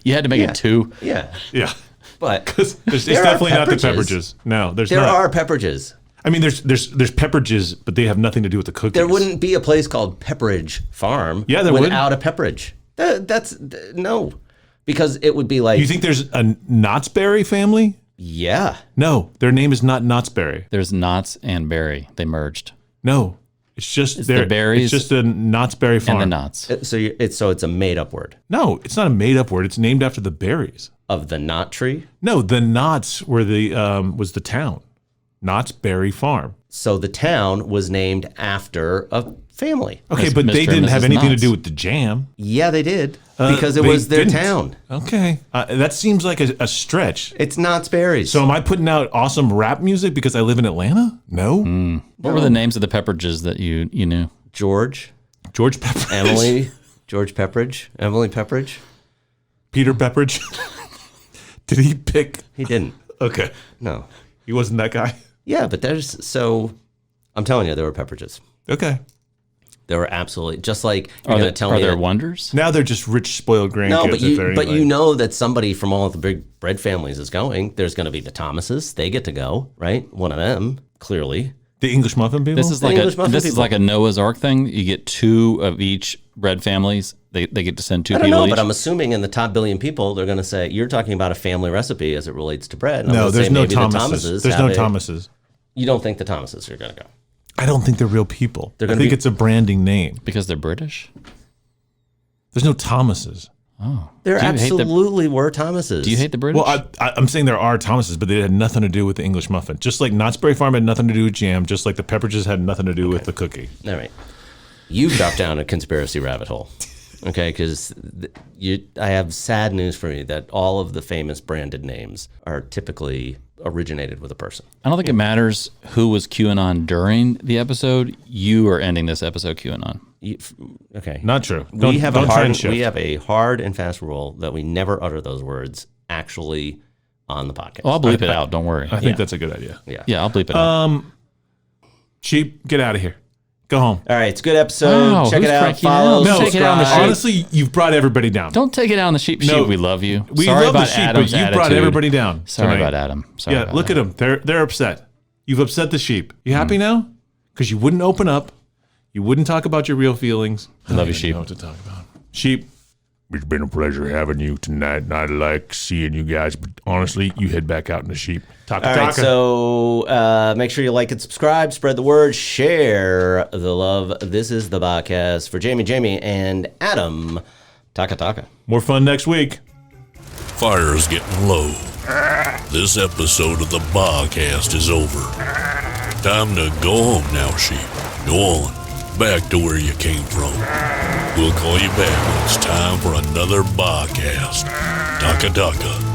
You had to make it 2. yeah, Yeah. but It's There are definitely not the Pepperidges. Pepperidges. No, there's there not. are Pepperidges. I mean, there's Pepperidges, but they have nothing to do with the cookies. There wouldn't be a place called Pepperidge Farm Yeah, there would. without a Pepperidge. That's no, because it would be like, You think there's a Knott's Berry family? yeah, No, their name is not Knott's Berry. There's Knott's and Berry. They merged. No, it's just It's the berries It's just a Knott's Berry farm. And the Knott's. so it's a made up word No, it's not a made up word. It's named after the berries. of the knot tree. No, the Knott's were the was the town. Knott's Berry Farm. So the town was named after a family. Okay, Miss- but Mr. they and didn't have Mrs. anything to Knott's. do with the jam. Yeah, they did because it They was their didn't. town. Okay, that seems like a stretch. It's Knott's Berries. So am I putting out awesome rap music because I live in Atlanta? No. What were the names of the Pepperidges that you knew? George, George Pepperidge. Emily, George Pepperidge, Emily Pepperidge. Peter Pepperidge. Did he pick? He didn't. Okay, No. he wasn't that guy. Yeah, but I'm telling you, there were Pepperidges. Okay. There were absolutely just like you're Are gonna there, tell are me there that- wonders? Now they're just rich, spoiled grandkids. No, at their but age. you know that somebody from all of the big bread families is going. There's going to be the Thomases. They get to go, right? One of them, clearly. The English muffin people? This is like a Noah's Ark thing. You get 2 of each bread families. They get to send 2 people each. I don't know, but I'm assuming in the top billion people, they're going to say, you're talking about a family recipe as it relates to bread. No, there's no Thomases. There's no Thomases. You don't think the Thomases are going to go? I don't think they're real people. I think it's a branding name. Because they're British? There's no Thomases. Oh. There absolutely were Thomases. Do you hate the British? Well, I'm saying there are Thomases, but they had nothing to do with the English muffin. Just like Knott's Berry Farm had nothing to do with jam, just like the Pepperidges had nothing to do with the cookie. All right. You've dropped down a conspiracy rabbit hole. Okay, because I have sad news for you that all of the famous branded names are typically originated with a person. I don't think it matters who was QAnon during the episode. You are ending this episode QAnon. Okay. Not true. We have a hard and fast rule that we never utter those words actually on the podcast. Well, I'll bleep it out. Don't worry. I think that's a good idea. Yeah, I'll bleep it out. Sheep, get out of here. Go home. All right, it's a good episode. Wow, Check it out. Follow. No, take it out on the sheep. Honestly, you've brought everybody down. Don't take it out on the sheep. No, sheep, we love you. We Sorry love about the sheep, Adam's but you brought attitude. everybody down. Sorry tonight. about Adam. Sorry about look at them. They're upset. You've upset the sheep. You happy now? Because you wouldn't open up. You wouldn't talk about your real feelings. I love you, sheep. Know what to talk about. Sheep. It's been a pleasure having you tonight, and I like seeing you guys. But honestly, you head back out in the sheep. All right, so make sure you like and subscribe, spread the word, share the love. This is the BHHcast for Jamie, and Adam. Taka. More fun next week. Fire's getting low. This episode of the BHHcast is over. Time to go home now, sheep. Go on, back to where you came from. We'll call you back when it's time for another BHHcast. Taka.